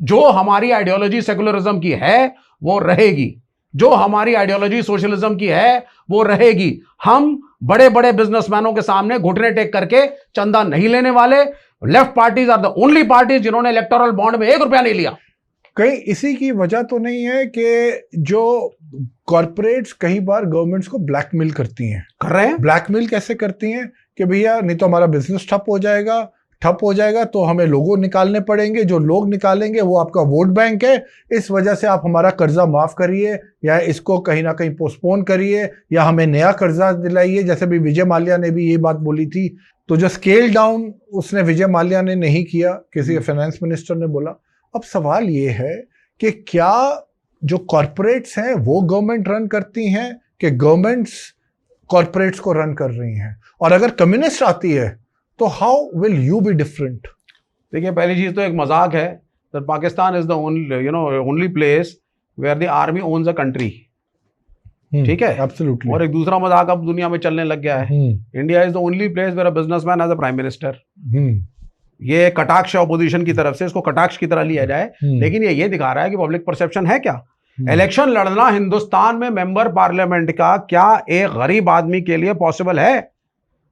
जो हमारी आइडियोलॉजी सेकुलरिज्म की है वो रहेगी, जो हमारी आइडियोलॉजी सोशलिज्म की है वो रहेगी। हम बड़े बड़े बिजनेसमैनों के सामने घुटने टेक करके चंदा नहीं लेने वाले। Left parties are the only parties जिन्होंने इलेक्टोरल बॉन्ड में 1 रुपया नहीं लिया। कहीं इसी की वजह तो नहीं है कि जो कॉर्पोरेट्स कई बार गवर्नमेंट्स को ब्लैकमेल करती हैं? कर रहे हैं। ब्लैकमेल कैसे करती हैं कि भैया नहीं तो हमारा बिजनेस ठप हो जाएगा तो हमें लोगों निकालने पड़ेंगे, जो लोग निकालेंगे वो आपका वोट बैंक है, इस वजह से आप हमारा कर्जा माफ करिए या इसको कहीं ना कहीं पोस्टपोन करिए या हमें नया कर्जा दिलाइए। जैसे भी विजय माल्या ने भी ये बात बोली थी, तो जो स्केल डाउन उसने विजय माल्या ने नहीं किया, किसी फाइनेंस मिनिस्टर ने बोला। अब सवाल ये है कि क्या जो कॉरपोरेट्स हैं वो गवर्नमेंट रन करती हैं कि गवर्नमेंट्स कॉरपोरेट्स को रन कर रही हैं? और अगर कम्युनिस्ट आती है तो how will you be different? देखिए, पहली चीज तो एक मजाक है that Pakistan is the only place where the army owns a country. ठीक है, एब्सोल्युटली। और एक दूसरा मजाक अब दुनिया में चलने लग गया है, India is the only place where a businessman as a prime minister. ये कटाक्ष ऑपोजिशन की तरफ से, इसको कटाक्ष की तरह लिया जाए, लेकिन ये दिखा रहा है कि पब्लिक परसेप्शन है क्या। इलेक्शन लड़ना हिंदुस्तान में मेंबर पार्लियामेंट का क्या एक गरीब आदमी के लिए पॉसिबल है?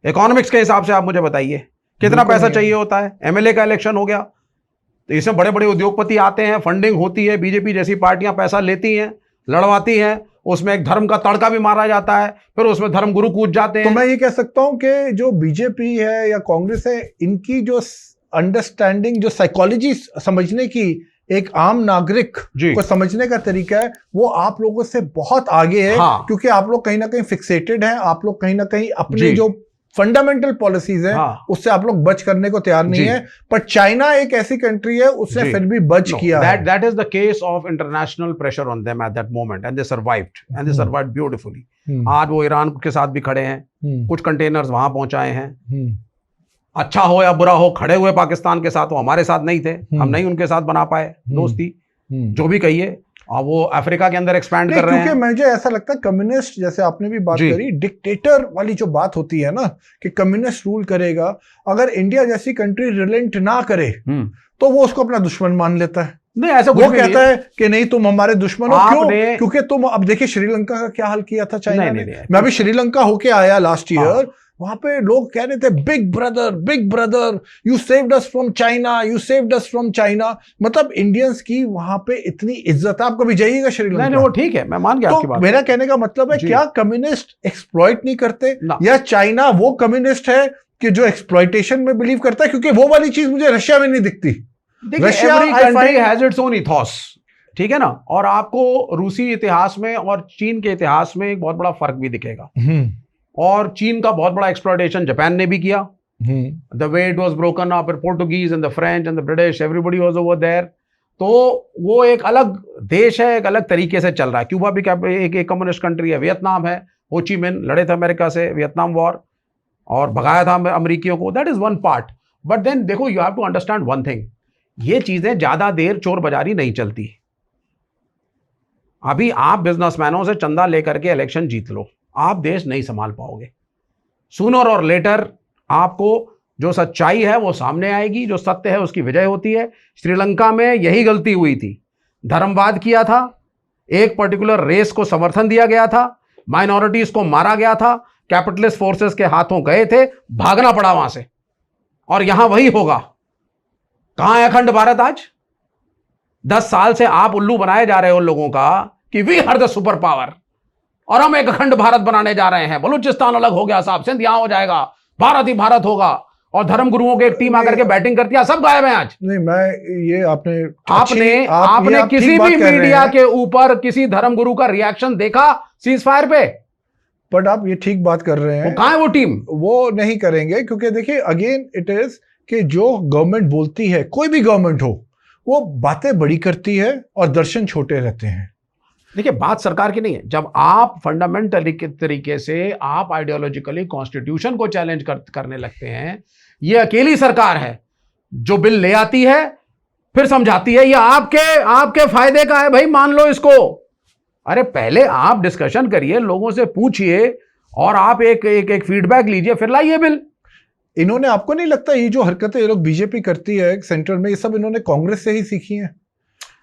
इकोनॉमिक्स के हिसाब से आप मुझे बताइए कितना पैसा चाहिए होता है। एमएलए का इलेक्शन हो गया तो इसमें बड़े बड़े उद्योगपति आते हैं, फंडिंग होती है, बीजेपी जैसी पार्टियां पैसा लेती हैं, लड़वाती हैं, उसमें एक धर्म का तड़का भी मारा जाता है, फिर उसमें धर्म गुरु कूद जाते हैं। तो मैं ये कह सकता हूं कि जो बीजेपी है या कांग्रेस है, इनकी जो अंडरस्टैंडिंग, जो साइकोलॉजी समझने की, एक आम नागरिक को समझने का तरीका है, वो आप लोगों से बहुत आगे है। हाँ। क्योंकि आप लोग कहीं ना कहीं फिक्सेटेड हैं, आप लोग कहीं ना कहीं अपनी जो फंडामेंटल पॉलिसीज हैं उससे आप लोग बच करने को तैयार नहीं है। पर चाइना एक ऐसी कंट्री है, उसने फिर भी बच किया है। That is the case of international pressure on them at that moment and they survived beautifully. आज वो ईरान के साथ भी खड़े हैं, कुछ कंटेनर्स वहां पहुंचाए हैं। अच्छा हो या बुरा हो, खड़े हुए पाकिस्तान के साथ, वो हमारे साथ नहीं थे, हम नहीं उनके साथ बना पाए दोस्ती, जो भी कहिए। और वो अफ्रीका के अंदर एक्सपैंड कर रहे हैं। क्योंकि मुझे ऐसा लगता है कम्युनिस्ट, जैसे आपने भी बात करी, डिक्टेटर वाली जो बात होती है ना कि कम्युनिस्ट रूल करेगा, अगर इंडिया जैसी कंट्री रिलेंट ना करे तो वो उसको अपना दुश्मन मान लेता है। नहीं, ऐसा वो कहता है कि नहीं तुम हमारे दुश्मन हो। क्यों? क्योंकि तुम अब देखिए श्रीलंका का क्या हाल किया था चाइना ने। मैं अभी श्रीलंका होके आया लास्ट ईयर, वहां पे लोग कह रहे थे big brother you saved us from China, you saved us from China. मतलब इंडियंस की वहां पे इतनी इज्जत है। आप कभी जाइएगा श्रीलंका? नहीं, वो ठीक है, मैं मान गया आपकी बात। मेरा कहने का मतलब है, क्या कम्युनिस्ट एक्सप्लॉइट नहीं करते, या चाइना वो कम्युनिस्ट है कि जो एक्सप्लॉइटेशन में बिलीव करता है? क्योंकि वो वाली चीज मुझे रशिया में नहीं दिखती। Russia has its own ethos, ठीक है ना। और आपको रूसी इतिहास में और चीन के इतिहास में एक बहुत बड़ा फर्क भी दिखेगा। और चीन का बहुत बड़ा एक्सप्लॉयटेशन जापान ने भी किया। The way it was broken up, Portuguese and the French and the British, everybody was over there. तो वो एक अलग देश है, एक अलग तरीके से चल रहा है। क्यूबा भी एक कम्युनिस्ट कंट्री है, वियतनाम है, हो ची मिन लड़े थे अमेरिका से वियतनाम वॉर और भगाया था अमेरिकियों को। That is one part. But then देखो, you have to understand one thing, ये चीजें ज्यादा देर चोर बाजारी नहीं चलती। अभी आप बिजनेसमैनों से चंदा लेकर के इलेक्शन जीत लो, आप देश नहीं संभाल पाओगे। सूनर और लेटर आपको जो सच्चाई है वो सामने आएगी, जो सत्य है उसकी विजय होती है। श्रीलंका में यही गलती हुई थी, धर्मवाद किया था, एक पर्टिकुलर रेस को समर्थन दिया गया था, माइनॉरिटीज को मारा गया था, कैपिटलिस्ट फोर्सेस के हाथों गए थे, भागना पड़ा वहां से। और यहां वही होगा। कहां है अखंड भारत आज? 10 साल से आप उल्लू बनाए जा रहे हो लोगों का कि we are the super power और हम एक अखंड भारत बनाने जा रहे हैं। बलूचिस्तान अलग हो गया साहब, सिंध यहां हो जाएगा, भारत ही भारत होगा। और धर्म गुरुओं की एक टीम आकर के बैटिंग करती है, सब गायब है आज। नहीं, मैं ये आपने आपने किसी भी मीडिया के ऊपर किसी धर्म गुरु का रिएक्शन देखा सीज फायर पे? बट आप ये ठीक बात कर रहे हैं। वो कहाँ है वो टीम? वो नहीं करेंगे, क्योंकि देखिए अगेन इट इज कि जो गवर्नमेंट बोलती है, कोई भी गवर्नमेंट हो, वो बातें बड़ी करती है और दर्शन छोटे रहते हैं। देखिए बात सरकार की नहीं है। जब आप फंडामेंटल तरीके से आप आइडियोलॉजिकली कॉन्स्टिट्यूशन को चैलेंज करने लगते हैं, ये अकेली सरकार है जो बिल ले आती है फिर समझाती है ये आपके फायदे का है, भाई मान लो इसको। अरे पहले आप डिस्कशन करिए, लोगों से पूछिए और आप एक फीडबैक लीजिए, फिर लाइए बिल। इन्होंने, आपको नहीं लगता ये जो हरकतें ये लोग बीजेपी करती है सेंट्रल में, ये सब इन्होंने कांग्रेस से ही सीखी हैं?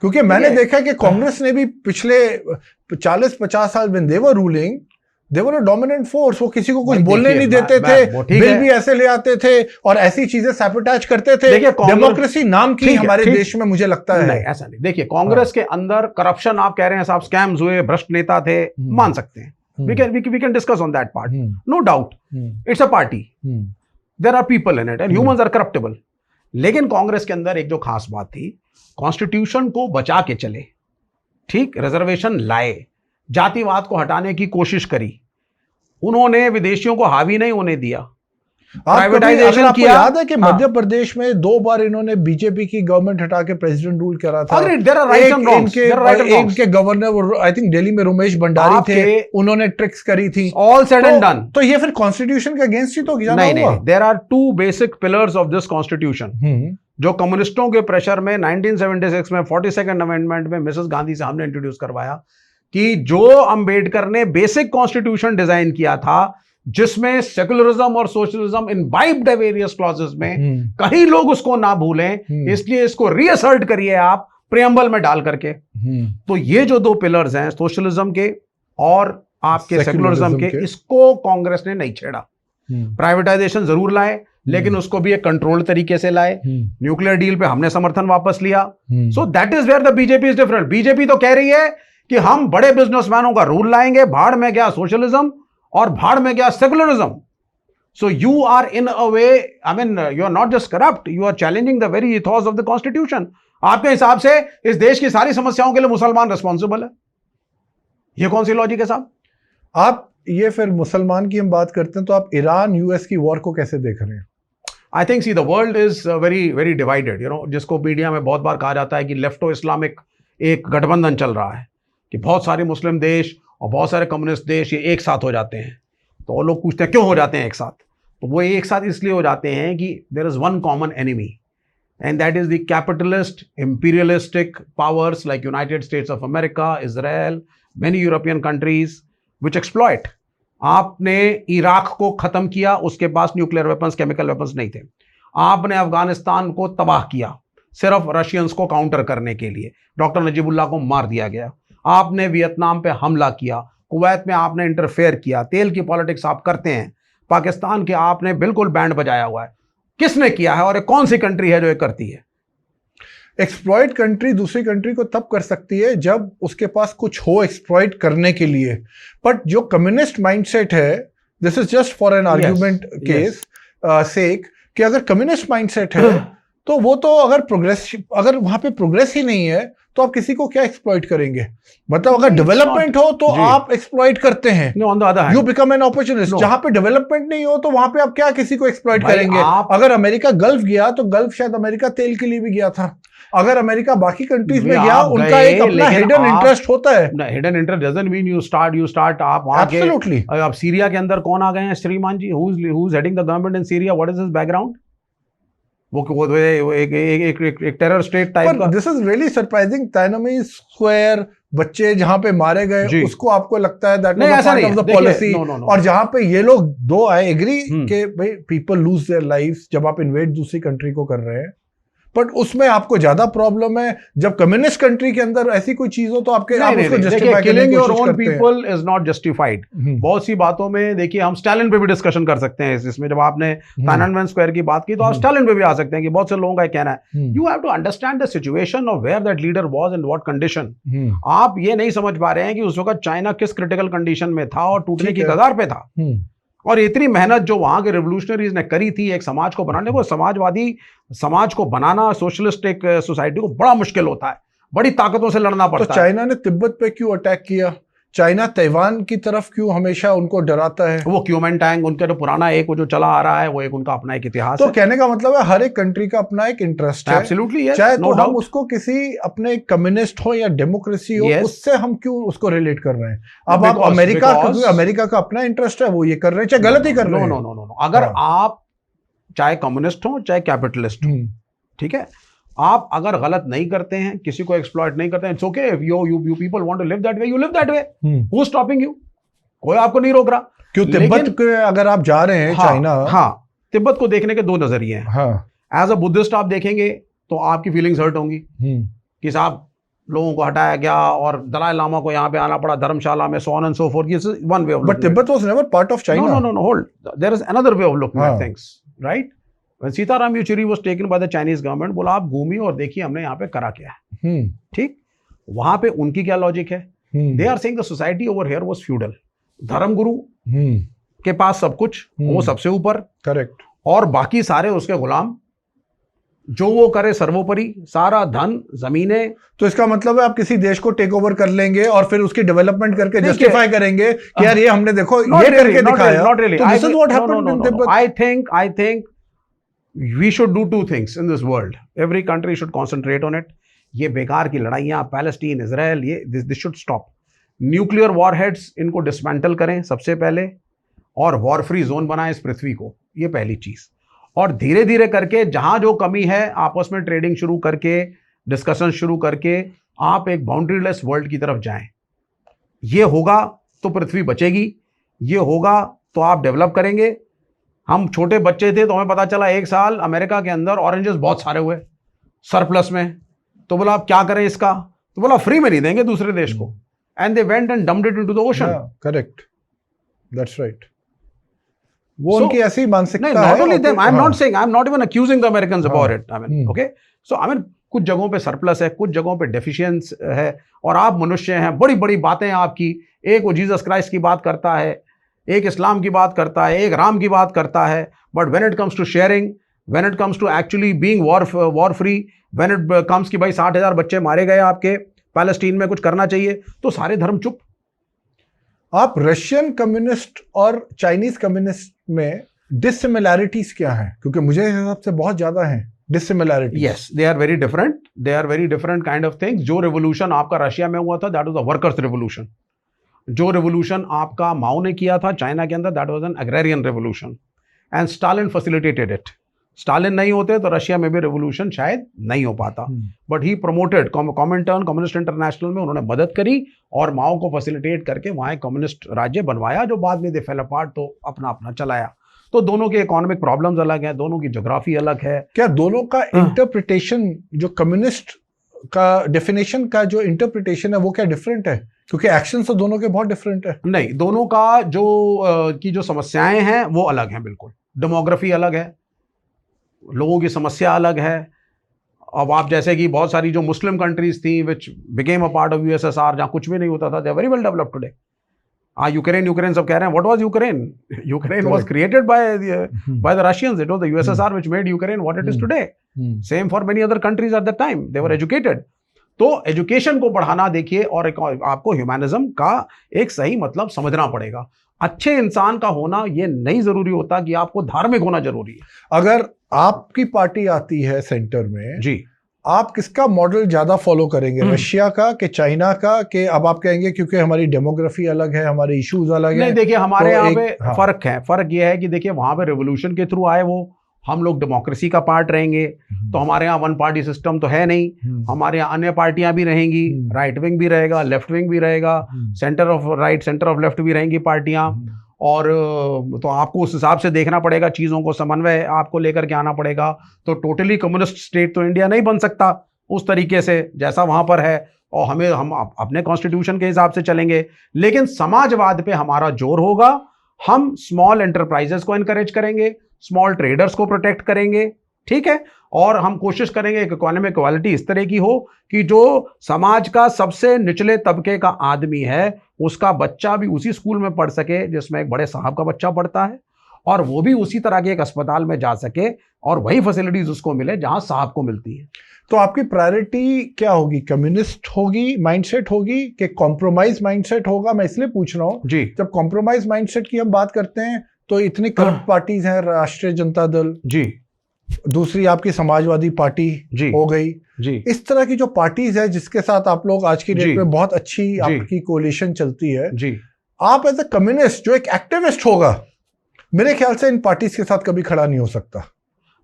क्योंकि मैंने देखा है कि कांग्रेस ने भी पिछले 40-50 साल when they were ruling, they were a dominant force. वो किसी को कुछ बोलने नहीं देते थे, बिल भी ऐसे ले आते थे और ऐसी चीजें सैबोटेज करते थे। डेमोक्रेसी नाम की हमारे देश में, मुझे लगता है नहीं, ऐसा नहीं। देखिए कांग्रेस के अंदर करप्शन आप कह रहे हैं साहब, स्कैम्स हुए, भ्रष्ट नेता थे, मान सकते हैं, we can discuss on that part, no doubt, it's a party, there are people in it and humans are corruptible। लेकिन कांग्रेस के अंदर एक जो खास बात थी, कॉन्स्टिट्यूशन को बचा के चले, ठीक, रिजर्वेशन लाए, जातिवाद को हटाने की कोशिश करी, उन्होंने विदेशियों को हावी नहीं होने दिया, प्राइवेटाइजेशन किया। याद है कि मध्य प्रदेश में 2 बार इन्होंने बीजेपी की गवर्नमेंट हटा के प्रेसिडेंट रूल करा था। इनके गवर्नर आई थिंक दिल्ली में रमेश भंडारी थे, उन्होंने ट्रिक्स करी थी। All said and done. तो ये फिर कॉन्स्टिट्यूशन के अगेंस्ट ही तो नहीं, there are 2 basic pillars of this constitution जो कम्युनिस्टों के प्रेशर में 1976 में 42nd अमेंडमेंट में मिसेस गांधी से हमने इंट्रोड्यूस करवाया कि जो अंबेडकर ने बेसिक कॉन्स्टिट्यूशन डिजाइन किया था, जिसमें सेकुलरिज्म और सोशलिज्म इनबाइब्ड है वेरियस क्लॉजेस में, कहीं लोग उसको ना भूलें, इसलिए इसको रीअसर्ट करिए आप प्रियम्बल में डाल करके। तो ये जो 2 पिलर्स हैं सोशलिज्म के और आपके सेकुलरिज्म के, इसको कांग्रेस ने नहीं छेड़ा। प्राइवेटाइजेशन जरूर लाए, लेकिन उसको भी एक कंट्रोल तरीके से लाए। न्यूक्लियर डील पे हमने समर्थन वापस लिया। So that is where the BJP is different. BJP तो कह रही है कि हम बड़े बिजनेसमैनों का रूल लाएंगे, भाड़ में गया सोशलिज्म और भाड़ में गया secularism. So you are in a way, I mean you are not just corrupt, you are challenging the very ethos of the constitution. आपके हिसाब से इस देश की सारी समस्याओं के लिए मुसलमान रिस्पॉन्सिबल है? ये कौन सी लॉजिक है साहब? आप ये फिर मुसलमान की हम बात करते हैं तो आप ईरान यूएस की वॉर को कैसे देख रहे हैं? I think see the world is very very divided, you know, जिसको मीडिया में बहुत बार कहा जाता है कि लेफ्टो इस्लामिक एक गठबंधन चल रहा है, कि बहुत सारे मुस्लिम देश और बहुत सारे कम्युनिस्ट देश ये एक साथ हो जाते हैं। तो वो लोग पूछते हैं क्यों हो जाते हैं एक साथ? तो वो एक साथ इसलिए हो जाते हैं कि there is one common enemy and that is the capitalist imperialistic powers like United States of America, Israel, many European countries which exploit. आपने इराक को खत्म किया, उसके पास न्यूक्लियर वेपन्स, केमिकल वेपन्स नहीं थे। आपने अफगानिस्तान को तबाह किया सिर्फ रशियंस को काउंटर करने के लिए, डॉक्टर नजीबुल्लाह को मार दिया गया। आपने वियतनाम पे हमला किया, कुवैत में आपने इंटरफेयर किया, तेल की पॉलिटिक्स आप करते हैं, पाकिस्तान के आपने बिल्कुल बैंड बजाया हुआ है। किसने किया है और ये कौन सी कंट्री है जो ये करती है? एक्सप्लॉइट कंट्री दूसरी कंट्री को तब कर सकती है जब उसके पास कुछ हो एक्सप्लॉइट करने के लिए। बट जो कम्युनिस्ट माइंडसेट है, this is just for an argument case sake, कि अगर कम्युनिस्ट माइंडसेट है तो वो तो अगर वहां पे प्रोग्रेस ही नहीं है तो आप किसी को क्या एक्सप्लॉइट करेंगे? मतलब अगर डेवलपमेंट हो तो आप एक्सप्लॉइट करते हैं, यू बिकम एन अपॉर्चुनिस्ट। जहां पे डेवलपमेंट नहीं हो तो वहां पे आप क्या किसी को एक्सप्लॉइट करेंगे? अगर अमेरिका गल्फ गया तो गल्फ शायद अमेरिका तेल के लिए भी गया था। अगर अमेरिका बाकी कंट्रीज में गया, उनका एक अपना हिडन इंटरेस्ट होता है। Hidden interest doesn't mean you start आप वहां के। एब्सोल्युटली। अब सीरिया के अंदर कौन आ गए हैं? श्रीमान ji, who is heading the government in Syria, what is his background? वो एक टेरर स्टेट टाइप का। This is really surprising. Tiananmen square बच्चे जहां पे मारे गए, उसको आपको लगता है that was a part of the policy? और जहां पे ये लोग दो, आई एग्री कि भाई पीपल लूज देयर लाइव्स जब आप इन्वेड दूसरी कंट्री को कर रहे हैं, बट उसमें आपको ज्यादा प्रॉब्लम है जब कम्युनिस्ट कंट्री के अंदर ऐसी कोई चीज हो तो आपके आप उसको जस्टिफाई करने की कोशिश करते हैं। People is not justified. बहुत सी बातों में देखिए, हम स्टालिन पे भी डिस्कशन कर सकते हैं इसमें। जब आपने टाइननमेन स्क्वायर की बात की तो आप स्टालिन पे भी आ सकते हैं कि बहुत से लोगों का कहना है you have to understand the situation of where that leader was in what condition. आप ये नहीं समझ पा रहे हैं कि उस वक्त चाइना किस क्रिटिकल कंडीशन में था और टूटने की कगार पे था। और इतनी मेहनत जो वहां के रिवोल्यूशनरीज ने करी थी एक समाज को बनाने को, समाजवादी समाज को बनाना, सोशलिस्ट एक सोसाइटी को बड़ा मुश्किल होता है, बड़ी ताकतों से लड़ना तो पड़ता है। चाइना ने तिब्बत पे क्यों अटैक किया? चाइना ताइवान की तरफ क्यों हमेशा उनको डराता है? वो क्यूमेंटांग उनका जो पुराना एक वो जो चला आ रहा है, वो एक उनका अपना एक इतिहास तो है। कहने का मतलब है हर एक कंट्री का अपना एक इंटरेस्ट है। एब्सोल्युटली यस, चाहे नो तो हम डाउट। उसको किसी अपने कम्युनिस्ट हो या डेमोक्रेसी हो, Yes. उससे हम क्यों उसको रिलेट कर रहे हैं? अब आप Because- अमेरिका because- अमेरिका का अपना इंटरेस्ट है, वो ये कर रहे हैं, चाहे गलत ही कर रहे नो हैं। नो नो नो, अगर हाँ। आप चाहे कम्युनिस्ट हो चाहे कैपिटलिस्ट हो, ठीक है, आप अगर गलत नहीं करते हैं, किसी को एक्सप्लॉइट नहीं करते हैं, it's okay. You people want to live that way, you live that way. Who stopping you? कोई आपको नहीं रोक रहा। क्यों तिब्बत के अगर आप जा रहे हैं, चाइना, हाँ, तिब्बत को देखने के दो नजरिए हैं। हाँ, एज अ बुद्धिस्ट आप देखेंगे तो आपकी फीलिंग्स हर्ट होंगी कि साहब लोगों को हटाया गया और दलाई लामा को यहाँ पे आना पड़ा धर्मशाला में, so on and so forth. This is one way of but looking at it. Tibet was never part of China. No, hold. There is another way of looking at हाँ। things, right? When Sitaram Yechuri was taken by the Chinese government, बोला आप घूमिए और देखिए हमने यहाँ पे करा क्या है, ठीक? वहां पे उनकी क्या लॉजिक है? They are saying the society over here was feudal. धर्मगुरु के पास सब कुछ, वो सबसे ऊपर, करेक्ट, और बाकी सारे उसके गुलाम, जो वो करे सर्वोपरि, सारा धन, जमीनें। तो इसका मतलब है आप किसी देश को टेक ओवर कर लेंगे और फिर उसकी डेवलपमेंट करके देखिए, जस्टिफाई करेंगे कि यार ये हमने देखो Not ये really, करके not दिखाया। really, not really. तो this is what No, happened no, in no, no. Tibet. I think we should do two things in this world. Every country should concentrate on it. ये बेकार की लड़ाइयाँ, Palestine, Israel, ये this should stop. Nuclear warheads इनको dismantle करें सबसे पहले, और वॉर फ्री जोन बनाएं इस पृथ्वी को, ये पहली चीज। और धीरे धीरे करके जहां जो कमी है आपस में ट्रेडिंग शुरू करके, डिस्कशन शुरू करके आप एक बाउंड्रीलेस वर्ल्ड की तरफ जाएं। ये होगा तो पृथ्वी बचेगी, ये होगा तो आप डेवलप करेंगे। हम छोटे बच्चे थे तो हमें पता चला एक साल अमेरिका के अंदर ऑरेंजेस बहुत सारे हुए सरप्लस में, तो बोला आप क्या करें इसका, तो बोला फ्री में नहीं देंगे दूसरे देश को, and they went and dumped it into the ocean. Correct, that's right. वो उनकी ऐसी मानसिकता है। not only them, I'm not saying, I'm not even accusing the Americans about it. I mean, okay? So I mean, कुछ जगहों पे surplus है, कुछ जगहों पे डेफिशिएंस है, और आप मनुष्य हैं, बड़ी बड़ी बातें आपकी, एक वो जीसस क्राइस्ट की बात करता है, एक इस्लाम की बात करता है, एक राम की बात करता है, but when it comes to sharing, when it comes to actually being war free, when it comes कि भाई 60,000 बच्चे मारे गए आपके पैलेस्टीन में, कुछ करना चाहिए, तो सारे धर्म चुप। आप रशियन कम्युनिस्ट और चाइनीज कम्युनिस्ट में डिसिमिलैरिटीज क्या हैं? क्योंकि मुझे हिसाब से बहुत ज्यादा हैं dissimilarities. Yes, they are very different, they are very different kind of things. जो रेवोल्यूशन आपका रशिया में हुआ था, that was a workers revolution. जो रेवोल्यूशन आपका माओ ने किया था चाइना के अंदर, that was an agrarian revolution, and Stalin facilitated it. Stalin नहीं होते तो रशिया में भी रेवोल्यूशन शायद नहीं हो पाता, but he promoted Comintern, communist international में उन्होंने मदद करी और माओ को फैसिलिटेट करके वहाँ एक कम्युनिस्ट राज्य बनवाया, जो बाद में दे फेल अपार्ट, तो अपना अपना चलाया। तो दोनों के इकोनॉमिक प्रॉब्लम्स अलग हैं, दोनों की ज्योग्राफी अलग है। क्या दोनों का इंटरप्रिटेशन, जो कम्युनिस्ट का डेफिनेशन का जो इंटरप्रिटेशन है, वो क्या डिफरेंट है? क्योंकि एक्शन तो दोनों के बहुत डिफरेंट है। नहीं, दोनों का जो की जो समस्याएं हैं वो अलग हैं, बिल्कुल। डेमोग्राफी अलग है, लोगों की समस्या अलग है। अब आप जैसे कि बहुत सारी जो मुस्लिम कंट्रीज थी which became a part of USSR, जहाँ कुछ भी नहीं होता था, they are very well developed today. Ukraine सब कह रहे हैं, what was Ukraine? Ukraine was created by the Russians, it was the USSR which made Ukraine what it is today. Same for many other countries at that time, they were educated. तो education को बढ़ाना देखिए, और आपको humanism का एक सही मतलब समझना पड़ेगा। अच्छे इंसान का होना ये नहीं जरूरी होता कि आपको धार्मिक होना जरूरी है। अगर आपकी पार्टी आती है सेंटर में जी, आप किसका मॉडल ज्यादा फॉलो करेंगे? रशिया का कि चाइना का? कि अब आप कहेंगे क्योंकि हमारी डेमोग्राफी अलग है, हमारे इश्यूज अलग है? नहीं, देखिए हमारे तो यहाँ एक- पे हाँ। फर्क है। फर्क ये है कि देखिए वहां पे रेवोल्यूशन के थ्रू आए वो, हम लोग डेमोक्रेसी का पार्ट रहेंगे, तो हमारे यहाँ वन पार्टी सिस्टम तो है नहीं। हमारे यहाँ अन्य पार्टियां भी रहेंगी, राइट विंग भी रहेगा, लेफ्ट विंग भी रहेगा, centre of right, centre of left भी रहेंगी पार्टियां। और तो आपको उस हिसाब से देखना पड़ेगा, चीज़ों को समन्वय आपको लेकर के आना पड़ेगा। तो टोटली कम्युनिस्ट स्टेट तो इंडिया नहीं बन सकता उस तरीके से जैसा वहाँ पर है, और हम अपने कॉन्स्टिट्यूशन के हिसाब से चलेंगे। लेकिन समाजवाद पे हमारा जोर होगा, हम स्मॉल एंटरप्राइजेस को इनकरेज करेंगे, स्मॉल ट्रेडर्स को प्रोटेक्ट करेंगे, ठीक है। और हम कोशिश करेंगे कि इकोनॉमिक क्वालिटी इस तरह की हो कि जो समाज का सबसे निचले तबके का आदमी है उसका बच्चा भी उसी स्कूल में पढ़ सके जिसमें एक बड़े साहब का बच्चा पढ़ता है, और वो भी उसी तरह के एक अस्पताल में जा सके और वही फैसिलिटीज उसको मिले जहां साहब को मिलती है। तो आपकी प्रायोरिटी क्या होगी? कम्युनिस्ट होगी माइंडसेट होगी कि कॉम्प्रोमाइज माइंडसेट होगा? मैं इसलिए पूछ रहा हूँ, जी जब कॉम्प्रोमाइज माइंडसेट की हम बात करते हैं तो इतनी करप्ट पार्टीज हैं, राष्ट्रीय जनता दल, जी दूसरी आपकी समाजवादी पार्टी जी हो गई, जी इस तरह की जो पार्टीज है जिसके साथ आप लोग आज की जी डेट में बहुत अच्छी जी आपकी कोलिशन चलती है, जी। आप एज ए कम्युनिस्ट जो एक एक्टिविस्ट होगा, मेरे ख्याल से इन पार्टीज के साथ कभी खड़ा नहीं हो सकता।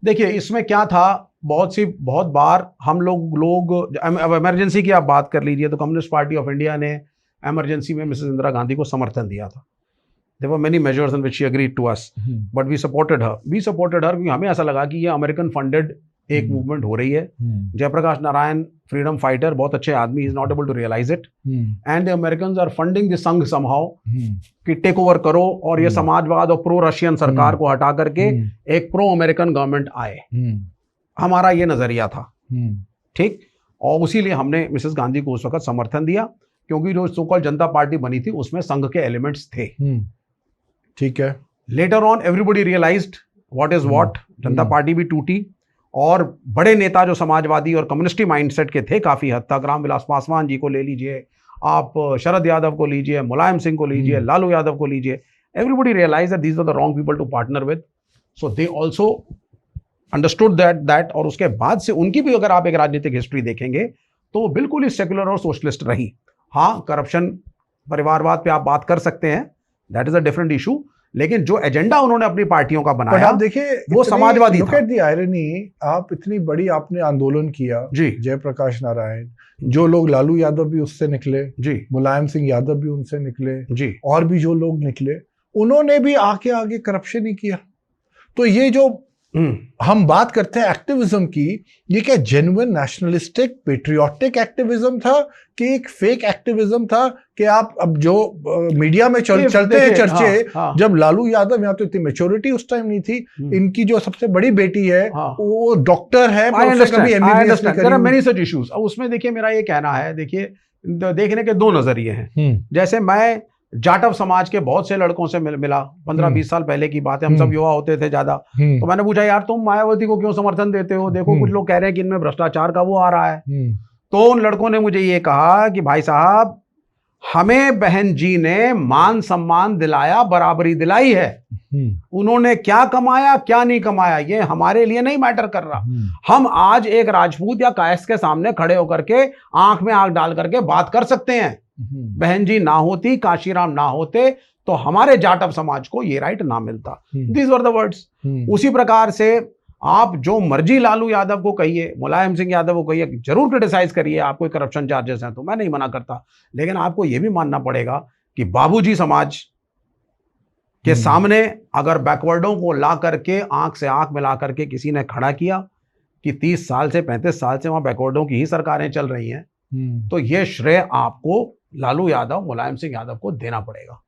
देखिए इसमें क्या था, बहुत बार हम लोग अब इमरजेंसी की आप बात कर लीजिए तो कम्युनिस्ट पार्टी ऑफ इंडिया ने इमरजेंसी में मिसेस इंदिरा गांधी को समर्थन दिया था। There were many measures in which she agreed to us, but we supported her क्योंकि हमें ऐसा लगा कि ये अमेरिकन फंडेड एक मूवमेंट हो रही है। जयप्रकाश नारायण फ्रीडम फाइटर, बहुत अच्छे आदमी, is not able to realise it, and the Americans are funding the Sangh somehow कि टेक ओवर करो और ये समाजवाद और प्रो रशियन सरकार को हटा करके एक प्रो अमेरिकन गवर्नमेंट आए। हमारा ये नजरिया था, ठीक, और उसी लिए हमने मिसेस गांधी को उस वक्त समर्थन दिया, क्योंकि जो सोकॉल्ड जनता पार्टी बनी थी उसमें संघ के एलिमेंट्स थे। ठीक है। Later on everybody realised what is what, Janata Party भी टूटी, और बड़े नेता जो समाजवादी और कम्युनिस्टी माइंडसेट के थे काफी हद तक, रामविलास पासवान जी को ले लीजिए आप, शरद यादव को लीजिए, मुलायम सिंह को लीजिए, लालू यादव को लीजिए, everybody realise that these are the wrong people to partner with, so they also understood that और उसके बाद से उनकी भी अगर आप एक राजनीतिक हिस्ट्री देखेंगे तो वो बिल्कुल ही सेक्युलर और सोशलिस्ट रही। हाँ, करप्शन, परिवारवाद पे आप बात कर सकते हैं, that is a different issue, लेकिन जो एजेंडा उन्होंने अपनी पार्टियों का बनाया आप देखिए वो समाजवादी लुक था। एट द आयरनी, आप इतनी बड़ी आपने आंदोलन किया जी, जयप्रकाश नारायण, जो लोग, लालू यादव भी उससे निकले जी, मुलायम सिंह यादव भी उनसे निकले, जी, और भी जो लोग निकले, उन्होंने भी आगे करप्शन ही किया। तो ये जो हम बात करते हैं एक्टिविज्म की, ये क्या जेन्युइन नेशनलिस्टिक पेट्रियोटिक एक्टिविज्म था कि एक फेक एक्टिविज्म था? कि आप अब जो मीडिया में चलते हैं चर्चे, हाँ, जब लालू यादव, यहाँ तो इतनी मैच्योरिटी उस टाइम नहीं थी, इनकी जो सबसे बड़ी बेटी है वो डॉक्टर है, कभी एमबीबीएस नहीं करी। Many such issues. अब उसमें देखिए मेरा ये कहना है, देखिए देखने के दो नजरिए हैं। जैसे मैं जाटव समाज के बहुत से लड़कों से मिला, 15-20 साल पहले की बात है, हम सब युवा होते थे ज्यादा, तो मैंने पूछा यार तुम मायावती को क्यों समर्थन देते हो, देखो कुछ लोग कह रहे हैं कि इनमें भ्रष्टाचार का वो आ रहा है। तो उन लड़कों ने मुझे ये कहा कि भाई साहब, हमें बहन जी ने मान सम्मान दिलाया, बराबरी दिलाई है, उन्होंने क्या कमाया क्या नहीं कमाया ये हमारे लिए नहीं मैटर कर रहा। हम आज एक राजपूत या कायस्थ के सामने खड़े होकर के आंख में आंख डाल करके बात कर सकते हैं। बहन जी ना होती, काशीराम ना होते, तो हमारे जाटव समाज को ये राइट ना मिलता। These were the words. उसी प्रकार से आप जो मर्जी लालू यादव को कहिए, मुलायम सिंह यादव को कहिए, जरूर क्रिटिसाइज करिए, आपको करप्शन चार्जेस हैं तो मैं नहीं मना करता, लेकिन आपको यह भी मानना पड़ेगा कि बाबूजी समाज के सामने अगर बैकवर्डों को ला करके आंख से आंख मिला करके किसी ने खड़ा किया कि 30 साल से 35 साल से वहां बैकवर्डों की ही सरकारें चल रही हैं, तो यह श्रेय आपको लालू यादव, मुलायम सिंह यादव को देना पड़ेगा,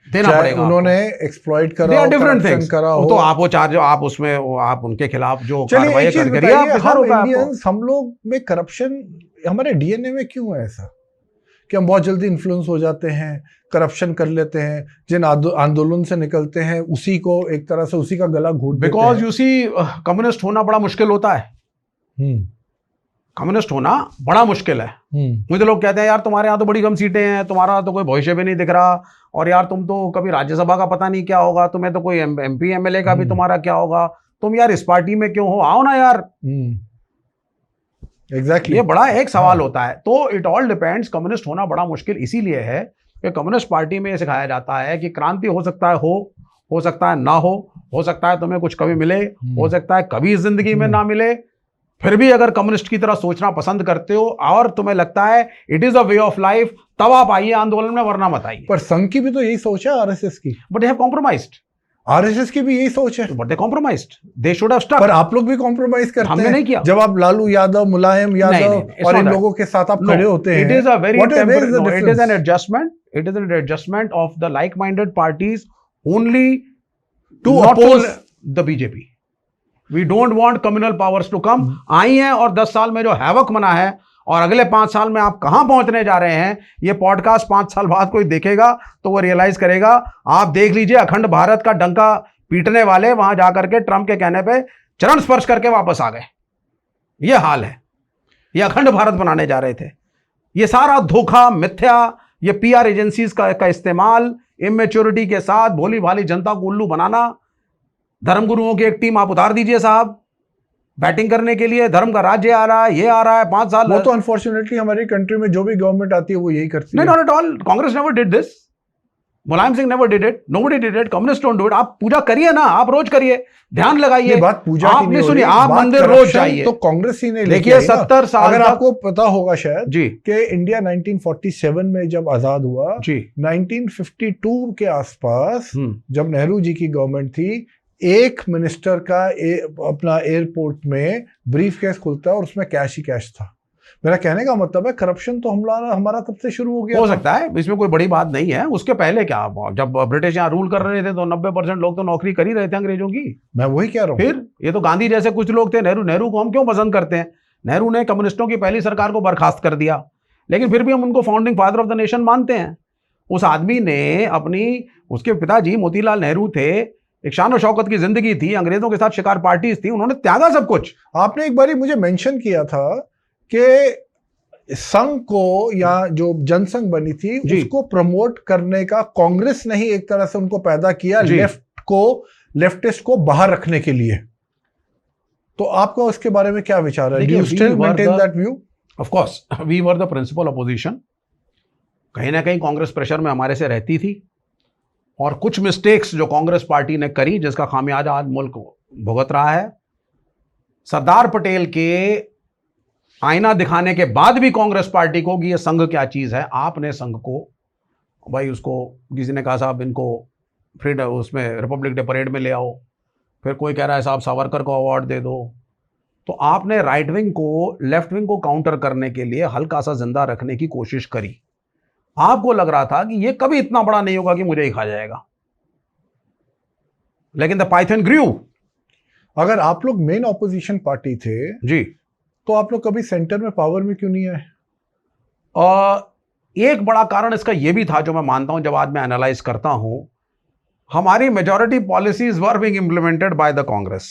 देना पड़ेगा। उन्होंने एक्सप्लॉइट करा, डिफरेंट थिंग्स करा हो, तो आप वो चार्ज, आप उसमें आप उनके खिलाफ जो कार्रवाई करिए, हम लोग में करप्शन हमारे डीएनए में क्यों है ऐसा कि हम बहुत जल्दी इन्फ्लुएंस हो जाते हैं, करप्शन कर लेते हैं, जिन आंदोलन से निकलते हैं उसी को एक तरह से उसी का गला घोट देते हैं। बिकॉज यू सी, कम्युनिस्ट होना बड़ा मुश्किल होता है। कम्युनिस्ट होना बड़ा मुश्किल है। मुझे लोग कहते हैं यार तुम्हारे यहाँ तो बड़ी कम सीटें हैं, तुम्हारा तो कोई भविष्य भी नहीं दिख रहा, और यार तुम तो कभी राज्यसभा का पता नहीं क्या होगा, तुम्हें तो कोई एमपी एमएलए का भी तुम्हारा क्या होगा, तुम यार इस पार्टी में क्यों हो, आओ ना यार। एग्जैक्टली, ये बड़ा एक सवाल होता है। तो इट ऑल डिपेंड्स। कम्युनिस्ट होना बड़ा मुश्किल इसीलिए है कि कम्युनिस्ट पार्टी में सिखाया जाता है कि क्रांति हो सकता है, हो सकता है ना हो सकता है तुम्हें कुछ कभी मिले, हो सकता है कभी इस जिंदगी में ना मिले, फिर भी अगर कम्युनिस्ट की तरह सोचना पसंद करते हो और तुम्हें लगता है it is a way of life, तब आप आइए आंदोलन में, वरना मत आइए। पर संघ की भी तो यही सोच है, आरएसएस की, but they have compromised. RSS की भी यही सोच है, but they compromised, they should have stuck. पर आप लोग भी कॉम्प्रोमाइज करते हैं। हमने नहीं किया। जब आप लालू यादव, मुलायम यादव और इन लोगों के साथ आप खड़े होते हैं, it is a very temporary, it is an adjustment, it is an adjustment of the like minded parties only to oppose the BJP. We don't want communal powers to come. आई हैं और 10 साल में जो हैवक बना है और अगले 5 साल में आप कहां पहुंचने जा रहे हैं, ये पॉडकास्ट 5 साल बाद कोई देखेगा तो वो रियलाइज करेगा। आप देख लीजिए, अखंड भारत का डंका पीटने वाले वहां जाकर के ट्रंप के कहने पे चरण स्पर्श करके वापस आ गए। ये हाल है। ये अखंड भारत बनाने जा रहे थे। ये सारा धोखा, मिथ्या, ये पीआर एजेंसीज का इस्तेमाल, इमेच्योरिटी के साथ भोली भाली जनता को उल्लू बनाना। धर्मगुरुओं की एक टीम आप उतार दीजिए साहब, बैटिंग करने के लिए। धर्म का राज्य आ रहा है, ये आ रहा है 5 साल। वो तो अनफॉर्चुनेटली हमारी कंट्री में जो भी गवर्नमेंट आती है वो यही करती है। Not at all. Congress never did this. Mulayam Singh never did it, nobody did it, communist don't do it. आप पूजा करिए ना, आप रोज करिए, ध्यान लगाइए। बात पूजा आप की नहीं नहीं हो सुनिए, रही, आप बात मंदिर रोज corruption जाइए। तो कांग्रेस ही ने देखिए 70 साल अगर तक- आपको पता होगा शायद जी कि इंडिया 1947 में जब आजाद हुआ, जी 1952 के आसपास जब नेहरू जी की गवर्नमेंट थी, एक मिनिस्टर का अपना एयरपोर्ट में ब्रीफ केस खुलता है और उसमें कैश ही कैश था। मेरा कहने का मतलब है करप्शन तो हमारा तब से शुरू हो गया। हो सकता है, इसमें कोई बड़ी बात नहीं है। उसके पहले क्या, जब ब्रिटिश यहाँ रूल कर रहे थे तो 90% लोग तो नौकरी कर ही रहे थे अंग्रेजों की। मैं वही कह रहा हूँ। फिर ये तो गांधी जैसे कुछ लोग थे। नेहरू को हम क्यों पसंद करते हैं? नेहरू ने कम्युनिस्टों की पहली सरकार को बर्खास्त कर दिया, लेकिन फिर भी हम उनको founding father of the nation मानते हैं। उस आदमी ने उसके पिताजी मोतीलाल नेहरू थे, एक शान और शौकत की जिंदगी थी, अंग्रेजों के साथ शिकार पार्टीज थी, उन्होंने त्यागा सब कुछ। आपने एक बारी मुझे मेंशन किया था कि संघ को या जो जनसंघ बनी थी उसको प्रमोट करने का कांग्रेस ने ही एक तरह से उनको पैदा किया, लेफ्टिस्ट को बाहर रखने के लिए। तो आपका उसके बारे में क्या विचार है? Do you still maintain that view? Of course we were the principal opposition. कहीं ना कहीं कांग्रेस प्रेशर में हमारे से रहती थी, और कुछ मिस्टेक्स जो कांग्रेस पार्टी ने करी जिसका खामियाजा आज मुल्क भुगत रहा है। सरदार पटेल के आईना दिखाने के बाद भी कांग्रेस पार्टी को कि ये संघ क्या चीज़ है, आपने संघ को भाई, उसको किसी ने कहा साहब इनको फ्रीडम उसमें रिपब्लिक डे परेड में ले आओ, फिर कोई कह रहा है साहब सावरकर को अवार्ड दे दो। तो आपने राइट विंग को लेफ्ट विंग को काउंटर करने के लिए हल्का सा जिंदा रखने की कोशिश करी। आपको लग रहा था कि ये कभी इतना बड़ा नहीं होगा कि मुझे ही खा जाएगा, लेकिन द पाइथन ग्रू। अगर आप लोग मेन ऑपोजिशन पार्टी थे जी, तो आप लोग कभी सेंटर में पावर में क्यों नहीं आए? एक बड़ा कारण इसका यह भी था, जो मैं मानता हूं, जब आज मैं एनालाइज करता हूं, हमारी majority policies were being implemented by the Congress.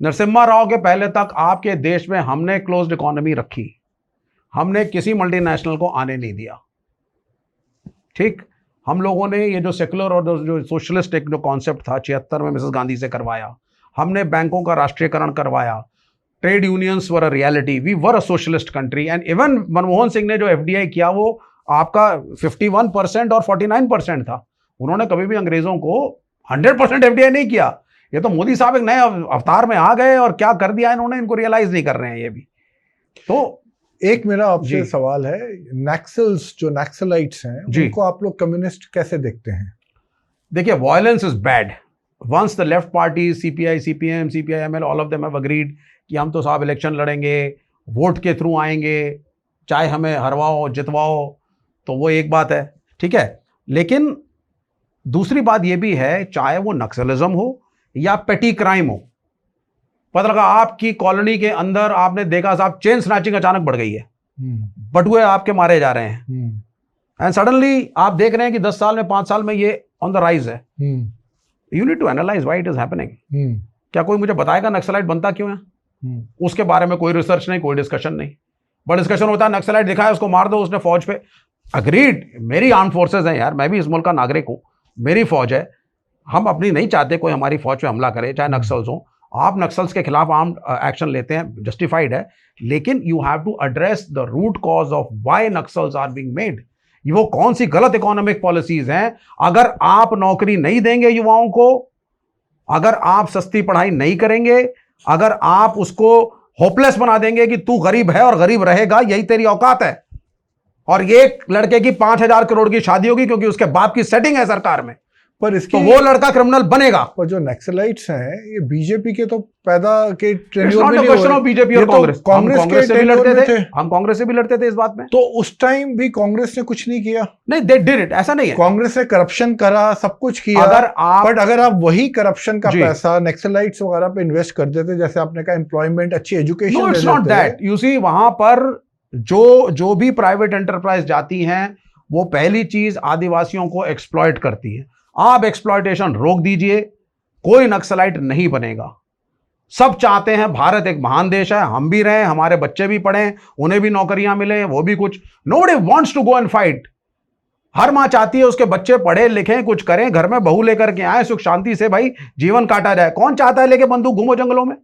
Narasimha Rao के पहले तक आपके देश में हमने क्लोज्ड इकोनॉमी रखी, हमने किसी मल्टीनेशनल को आने नहीं दिया। ठीक, हम लोगों ने ये जो सेकुलर और जो सोशलिस्ट एक जो कॉन्सेप्ट था 76 में मिसेस गांधी से करवाया, हमने बैंकों का राष्ट्रीयकरण करवाया, trade unions were a reality, we were a socialist country. And even Manmohan Singh ने जो एफडीआई किया वो आपका 51% और 49% था। उन्होंने कभी भी अंग्रेजों को 100% एफडीआई नहीं किया। ये तो मोदी साहब एक नए अवतार में आ गए और क्या कर दिया इन्होंने, इनको रियलाइज नहीं कर रहे हैं ये भी। तो एक मेरा आपसे सवाल है, नक्सल्स जो नक्सलाइट्स हैं उनको आप लोग कम्युनिस्ट कैसे देखते हैं? देखिए, violence is bad. Once the left party CPI, CPM, CPIML, all of them have agreed कि हम तो साहब इलेक्शन लड़ेंगे, वोट के थ्रू आएंगे, चाहे हमें हरवाओ जितवाओ, तो वो एक बात है, ठीक है। लेकिन दूसरी बात ये भी है, चाहे वो नक्सलिज्म हो या पेटी क्राइम हो, पता लगा आपकी कॉलोनी के अंदर आपने देखा साहब चेन स्नैचिंग अचानक बढ़ गई है, बटुए आपके मारे जा रहे हैं, एंड सडनली आप देख रहे हैं कि 10 साल में 5 साल में ये ऑन द राइज है। You need to analyse why it is happening. क्या कोई मुझे बताएगा नक्सलाइट बनता क्यों है? उसके बारे में कोई रिसर्च नहीं, कोई डिस्कशन नहीं। बट डिस्कशन होता है नक्सलाइट दिखा है, उसको मार दो, उसने फौज पे अग्रीड। मेरी आर्म फोर्सेज हैं यार, मैं भी इस मुल्क का नागरिक हूं, मेरी फौज है, हम अपनी नहीं चाहते कोई हमारी फौज पे हमला करे, चाहे नक्सल्स हो। आप नक्सल्स के खिलाफ आर्म एक्शन लेते हैं, जस्टिफाइड है, लेकिन you have to address the root cause of why Naxals are being made. वो कौन सी गलत इकोनॉमिक पॉलिसीज हैं? अगर आप नौकरी नहीं देंगे युवाओं को, अगर आप सस्ती पढ़ाई नहीं करेंगे, अगर आप उसको होपलेस बना देंगे कि तू गरीब है और गरीब रहेगा, यही तेरी औकात है, और ये लड़के की 5,000 करोड़ की शादी होगी क्योंकि उसके बाप की सेटिंग है सरकार में, पर इसकी तो वो लड़का क्रिमिनल बनेगा। और जो नक्सलाइट्स हैं ये बीजेपी के तो पैदा के बीजेपी और कांग्रेस से भी लड़ते थे, हम कांग्रेस से भी लड़ते थे इस बात में। तो उस टाइम भी कांग्रेस ने कुछ नहीं किया? नहीं, दे डिड इट, ऐसा नहीं है। कांग्रेस ने करप्शन करा, सब कुछ किया, अगर आप वही करप्शन का पैसा नक्सलाइट्स वगैरह पे इन्वेस्ट कर देते, जैसे आपने कहा एम्प्लॉयमेंट, अच्छी education, no it's not that. You see, वहां पर जो भी प्राइवेट एंटरप्राइज जाती हैं वो पहली चीज आदिवासियों को एक्सप्लॉइट करती है। आप एक्सप्लॉइटेशन रोक दीजिए, कोई नक्सलाइट नहीं बनेगा। सब चाहते हैं भारत एक महान देश है, हम भी रहें, हमारे बच्चे भी पढ़ें, उन्हें भी नौकरियां मिले, वो भी कुछ। Nobody wants to go and fight. हर मां चाहती है उसके बच्चे पढ़े लिखें, कुछ करें, घर में बहू लेकर के आए, सुख शांति से भाई जीवन काटा जाए। कौन चाहता है लेके बंदूक घूमो जंगलों में?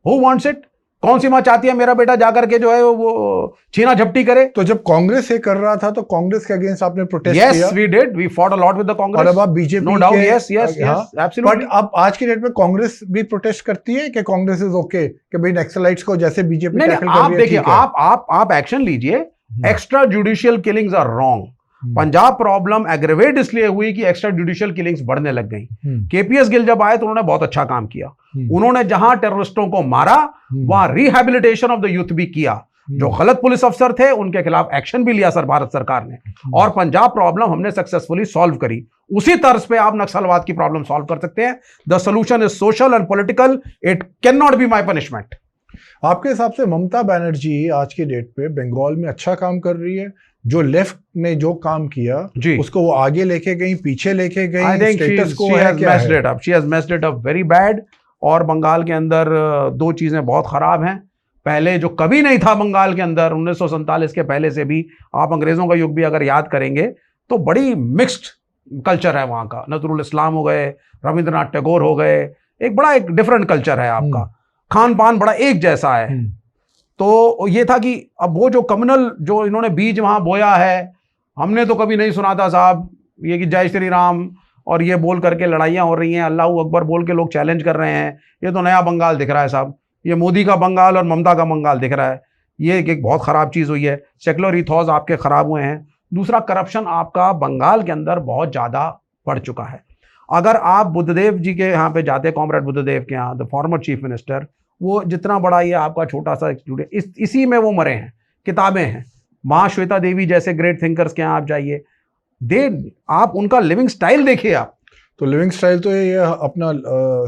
Who wants it? कौन सी मां चाहती है मेरा बेटा जाकर के जो है वो छीना झपटी करे? तो जब कांग्रेस ये कर रहा था तो कांग्रेस के अगेंस्ट आपने प्रोटेस्ट किया? किया? Yes, we did. We fought a lot with the Congress. और अब आप बीजेपी No doubt. के, Yes, yes, yes, absolutely. But अब आज की डेट में कांग्रेस भी प्रोटेस्ट करती है कि कांग्रेस इज ओके कि भाई नक्सलाइट्स को जैसे बीजेपी नहीं, टैकल नहीं, कर आप रही है, देखिए, ठीक है। आप एक्शन लीजिए। Extra judicial killings are wrong. Punjab problem aggravate इसलिए हुई कि एक्स्ट्रा जुडिशियल किलिंग्स बढ़ने लग गई। केपीएस गिल जब आए तो उन्होंने बहुत अच्छा काम किया। उन्होंने जहां टेररिस्टों को मारा वहां रिहैबिलिटेशन ऑफ द यूथ भी किया। जो गलत पुलिस अफसर थे उनके खिलाफ एक्शन भी लिया भारत सरकार ने, और पंजाब प्रॉब्लम हमने सक्सेसफुली सॉल्व करी। उसी तर्ज पे आप नक्सलवाद की प्रॉब्लम सॉल्व कर सकते हैं। The solution is social and political, it can not be my punishment. आपके हिसाब से ममता बनर्जी आज की डेट पे बंगाल में अच्छा काम कर रही है? जो लेफ्ट ने जो काम किया जी, उसको वो आगे लेके गई, पीछे लेके गई? I think स्टेटस को she है has क्या messed है? it up. She has messed it up very bad. और बंगाल के अंदर दो चीजें बहुत खराब हैं। पहले जो कभी नहीं था बंगाल के अंदर 1947 के पहले से भी, आप अंग्रेजों का युग भी अगर याद करेंगे तो बड़ी मिक्स्ड कल्चर है वहाँ का। नजरुल इस्लाम हो गए, रविंद्रनाथ टैगोर हो गए, एक बड़ा एक डिफरेंट कल्चर है आपका। खान पान बड़ा एक जैसा है। तो ये था कि अब वो जो कम्युनल जो इन्होंने बीज वहाँ बोया है, हमने तो कभी नहीं सुना था साहब ये कि जय श्री राम और ये बोल करके लड़ाइयाँ हो रही हैं, अल्लाह अकबर बोल के लोग चैलेंज कर रहे हैं। ये तो नया बंगाल दिख रहा है साहब, ये मोदी का बंगाल और ममता का बंगाल दिख रहा है। ये एक बहुत ख़राब चीज़ हुई है। सेकुलर इथॉस आपके ख़राब हुए हैं। दूसरा, करप्शन आपका बंगाल के अंदर बहुत ज़्यादा बढ़ चुका है। अगर आप बुद्धदेव जी के यहाँ पे जाते, कॉमरेड बुद्धदेव के यहाँ, द फॉर्मर चीफ मिनिस्टर, वो जितना बड़ा ये आपका छोटा सा इंस्टीट्यूट है, इसी में वो मरे हैं, किताबें हैं। माँ श्वेता देवी जैसे ग्रेट थिंकर्स के यहाँ आप जाइए, आप उनका लिविंग स्टाइल देखिए आप। तो लिविंग स्टाइल तो ये अपना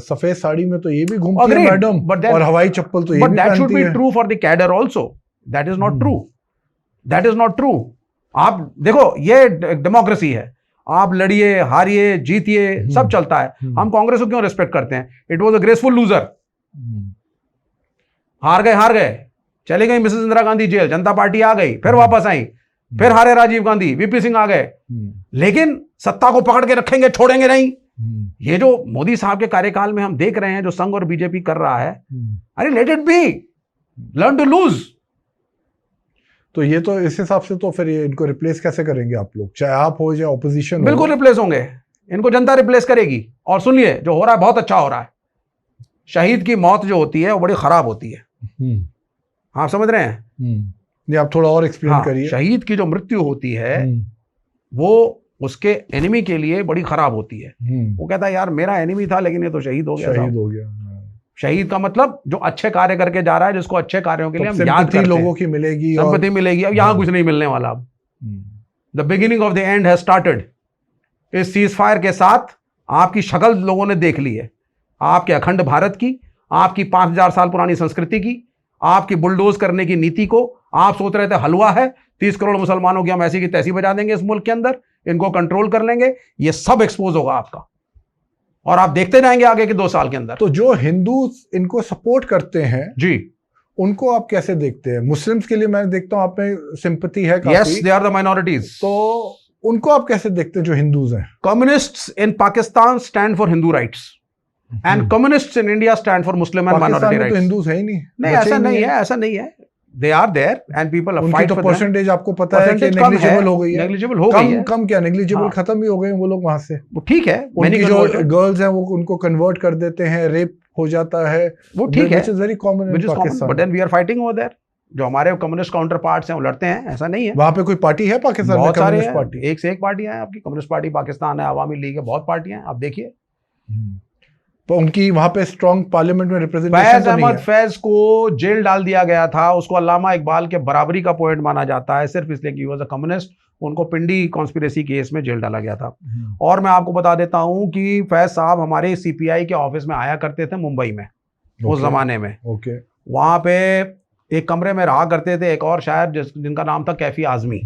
सफेद साड़ी में तो ये भी घूमती है मैडम, और हवाई चप्पल तो ये भी पहनती है। But that should be true for the cadre also. That is not true, that is not true. आप देखो, ये डेमोक्रेसी है, आप लड़िए, हारिए, जीतिए, सब चलता है। हम कांग्रेस को क्यों रिस्पेक्ट करते हैं? It was a graceful loser. हार गए, चली गई मिसेस इंदिरा गांधी जेल, जनता पार्टी आ गई, फिर वापस आई, फिर हारे राजीव गांधी, वीपी सिंह आ गए, लेकिन सत्ता को पकड़ के रखेंगे, छोड़ेंगे नहीं। ये जो मोदी साहब के कार्यकाल में हम देख रहे हैं जो संघ और बीजेपी कर रहा है, अरे let it be, learn to lose. तो ये तो इस हिसाब से तो फिर ये इनको रिप्लेस कैसे करेंगे आप लोग, चाहे आप हो या ऑपोजिशन? बिल्कुल रिप्लेस होंगे, इनको जनता रिप्लेस करेगी। और सुनिए, जो हो रहा है बहुत अच्छा हो रहा है। शहीद की मौत जो होती है वो बड़ी खराब होती है, आप समझ रहे हैं? नहीं, आप थोड़ा और एक्सप्लेन करिए। शहीद की जो मृत्यु होती है वो उसके एनिमी के लिए बड़ी खराब होती है। वो कहता है यार मेरा एनिमी था लेकिन ये तो शहीद हो गया। शहीद का मतलब जो अच्छे कार्य करके जा रहा है, जिसको अच्छे कार्यों के लिए हम याद करते हैं, लोगों की मिलेगी, संपत्ति मिलेगी। अब यहाँ कुछ नहीं मिलने वाला। अब the beginning of the end has started. इस सीज फायर के साथ आपकी शक्ल लोगों ने देख ली है, आपके अखंड भारत की, आपकी 5000 साल पुरानी संस्कृति की, आपकी बुलडोज करने की नीति को। आप सोच रहे थे हलवा है, 30 करोड़ मुसलमानों की हम ऐसी की तैसी बजा देंगे इस मुल्क के अंदर, इनको कंट्रोल कर लेंगे। ये सब एक्सपोज होगा आपका, और आप देखते जाएंगे आगे के 2 साल के अंदर। तो जो हिंदू इनको सपोर्ट करते हैं जी, उनको आप कैसे देखते हैं? मुस्लिम्स के लिए मैं देखता हूं आप में सिंपैथी है काफी। Yes, they are the minorities. तो उनको आप कैसे देखते हैं जो हिंदूज हैं? Communists in Pakistan stand for Hindu rights and communists in India stand for Muslim and minority rights. तो हिंदूज है ही नहीं। नहीं, ऐसा नहीं है, ऐसा नहीं है। They are there and people are fight for them. Percentage आपको पता है कि नेग्लिजिबल हो गई है। नेग्लिजिबल हो गई है। कम क्या, नेग्लिजिबल खत्म भी हो गए वो लोग वहां से। वो ठीक है, उनकी जो गर्ल्स हैं वो उनको कन्वर्ट कर देते हैं, रेप हो जाता है, वो ठीक है, which is very common in Pakistan. But then we are fighting over there. जो हमारे कम्युनिस्ट काउंटर पार्ट्स हैं वो लड़ते हैं, ऐसा नहीं है। वहां पे कोई पार्टी है पाकिस्तान में? बहुत सारे हैं, पार्टी, एक से एक पार्टियां हैं आपकी। कम्युनिस्ट पार्टी पाकिस्तान है, अवामी लीग है, बहुत पार्टियां हैं, आप देखिए। तो उनकी वहां पे स्ट्रॉन्ग पार्लियामेंट में रिप्रेजेंटेशन फैज अहमद फैज को जेल डाल दिया गया था। उसको अल्लामा इकबाल के बराबरी का पॉइंट माना जाता है, सिर्फ इसलिए कि वो अ कम्युनिस्ट। उनको पिंडी कॉन्स्पिरेसी केस में जेल डाला गया था। और मैं आपको बता देता हूं कि फैज साहब हमारे सीपीआई के ऑफिस में आया करते थे मुंबई में, उस जमाने में। ओके। वहां पे एक कमरे में रहा करते थे एक और शायर जिनका नाम था कैफी आजमी,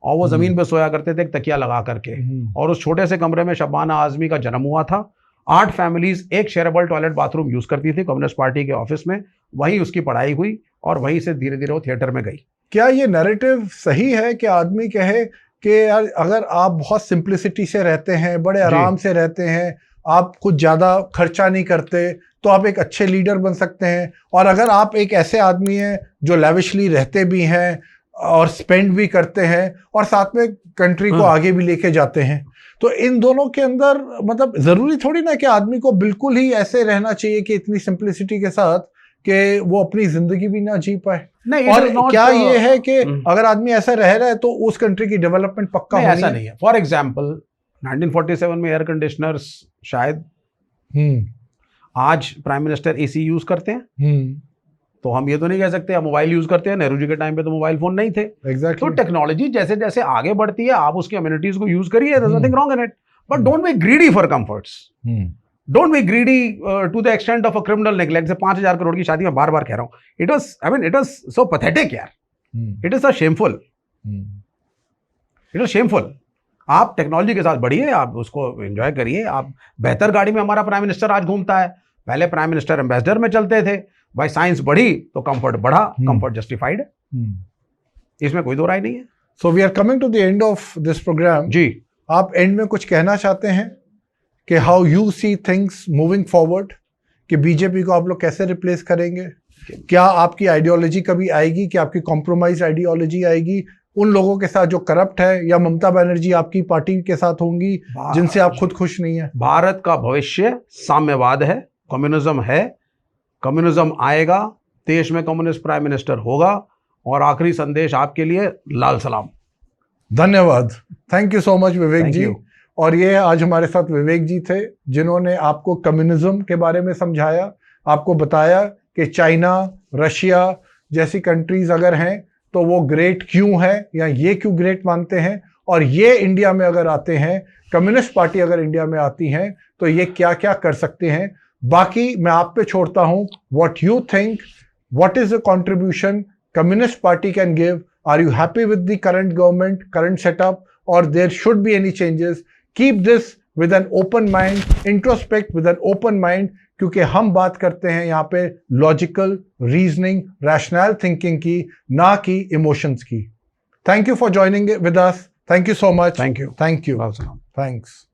और वो जमीन पे सोया करते थे एक तकिया लगा करके, और उस छोटे से कमरे में शबाना आजमी का जन्म हुआ था। 8 फैमिलीज एक शेयरेबल टॉयलेट बाथरूम यूज करती थी कम्युनिस्ट पार्टी के ऑफिस में, वहीं उसकी पढ़ाई हुई और वहीं से धीरे धीरे वो थिएटर में गई। क्या ये नैरेटिव सही है कि आदमी कहे कि यार अगर आप बहुत सिंप्लिसिटी से रहते हैं, बड़े आराम से रहते हैं, आप कुछ ज़्यादा खर्चा नहीं करते, तो आप एक अच्छे लीडर बन सकते हैं, और अगर आप एक ऐसे आदमी हैं जो लैविशली रहते भी हैं और स्पेंड भी करते हैं और साथ में कंट्री को आगे भी लेके जाते हैं, तो इन दोनों के अंदर मतलब ज़रूरी थोड़ी ना कि आदमी को बिल्कुल ही ऐसे रहना चाहिए कि इतनी सिंप्लिसिटी के साथ कि वो अपनी जिंदगी भी ना जी पाए। नहीं, और क्या ये है कि अगर आदमी ऐसा रह रहा है तो उस कंट्री की डेवलपमेंट पक्का होनी ऐसा नहीं है। फॉर एग्जाम्पल 1947 में एयर कंडीशनर्स शायद, आज प्राइम मिनिस्टर एसी यूज करते हैं, तो हम ये तो नहीं कह सकते हम मोबाइल यूज करते हैं। नेहरू जी के टाइम पे तो मोबाइल फोन नहीं थे। Exactly. तो टेक्नोलॉजी जैसे जैसे आगे बढ़ती है आप उसकी अम्यूनिटीज को यूज करिए, there is nothing wrong in it, but don't be greedy for comforts, don't be greedy to the extent of a criminal neglect. से 5,000 करोड़ की शादी में बार बार कह रहा हूँ, इट वाज सो पैथेटिक यार, it is so shameful, it is shameful. आप technology के साथ बढ़िए, आप उसको एंजॉय करिए। आप बेहतर गाड़ी में हमारा प्राइम मिनिस्टर आज घूमता है, पहले प्राइम मिनिस्टर एम्बेसडर में चलते थे। भाई साइंस बढ़ी तो कंफर्ट बढ़ा, कंफर्ट जस्टिफाइड है, इसमें कोई दो राय नहीं है। So we are coming to the end of this program. जी, आप एंड में कुछ कहना चाहते हैं कि how you see things moving forward, कि बीजेपी को आप लोग कैसे रिप्लेस करेंगे? क्या आपकी आइडियोलॉजी कभी आएगी कि आपकी कॉम्प्रोमाइज आइडियोलॉजी आएगी उन लोगों के साथ जो करप्ट है, या ममता बनर्जी आपकी पार्टी के साथ होंगी जिनसे आप खुद खुश नहीं है? भारत का भविष्य साम्यवाद है, कम्युनिज्म है, कम्युनिज्म आएगा, देश में कम्युनिस्ट प्राइम मिनिस्टर होगा। और आखिरी संदेश आपके लिए, लाल सलाम। धन्यवाद, thank you so much Vivek ji. you. और ये आज हमारे साथ विवेक जी थे जिन्होंने आपको कम्युनिज्म के बारे में समझाया, आपको बताया कि चाइना, रशिया जैसी कंट्रीज अगर हैं तो वो ग्रेट क्यों है, या ये क्यों ग्रेट मानते हैं, और ये इंडिया में अगर आते हैं, कम्युनिस्ट पार्टी अगर इंडिया में आती हैं तो ये क्या क्या कर सकते हैं। बाकी मैं आप पे छोड़ता हूं, what you think, what is the contribution communist party can give? Are you happy with the current government, current setup, और there should be any changes? Keep this with an open mind, introspect with an open mind, क्योंकि हम बात करते हैं यहाँ पे logical reasoning, rational thinking की, ना कि इमोशंस की। Thank you for joining with us, thank you so much. Thank you, thank you, लाल सलाम। थैंक्स।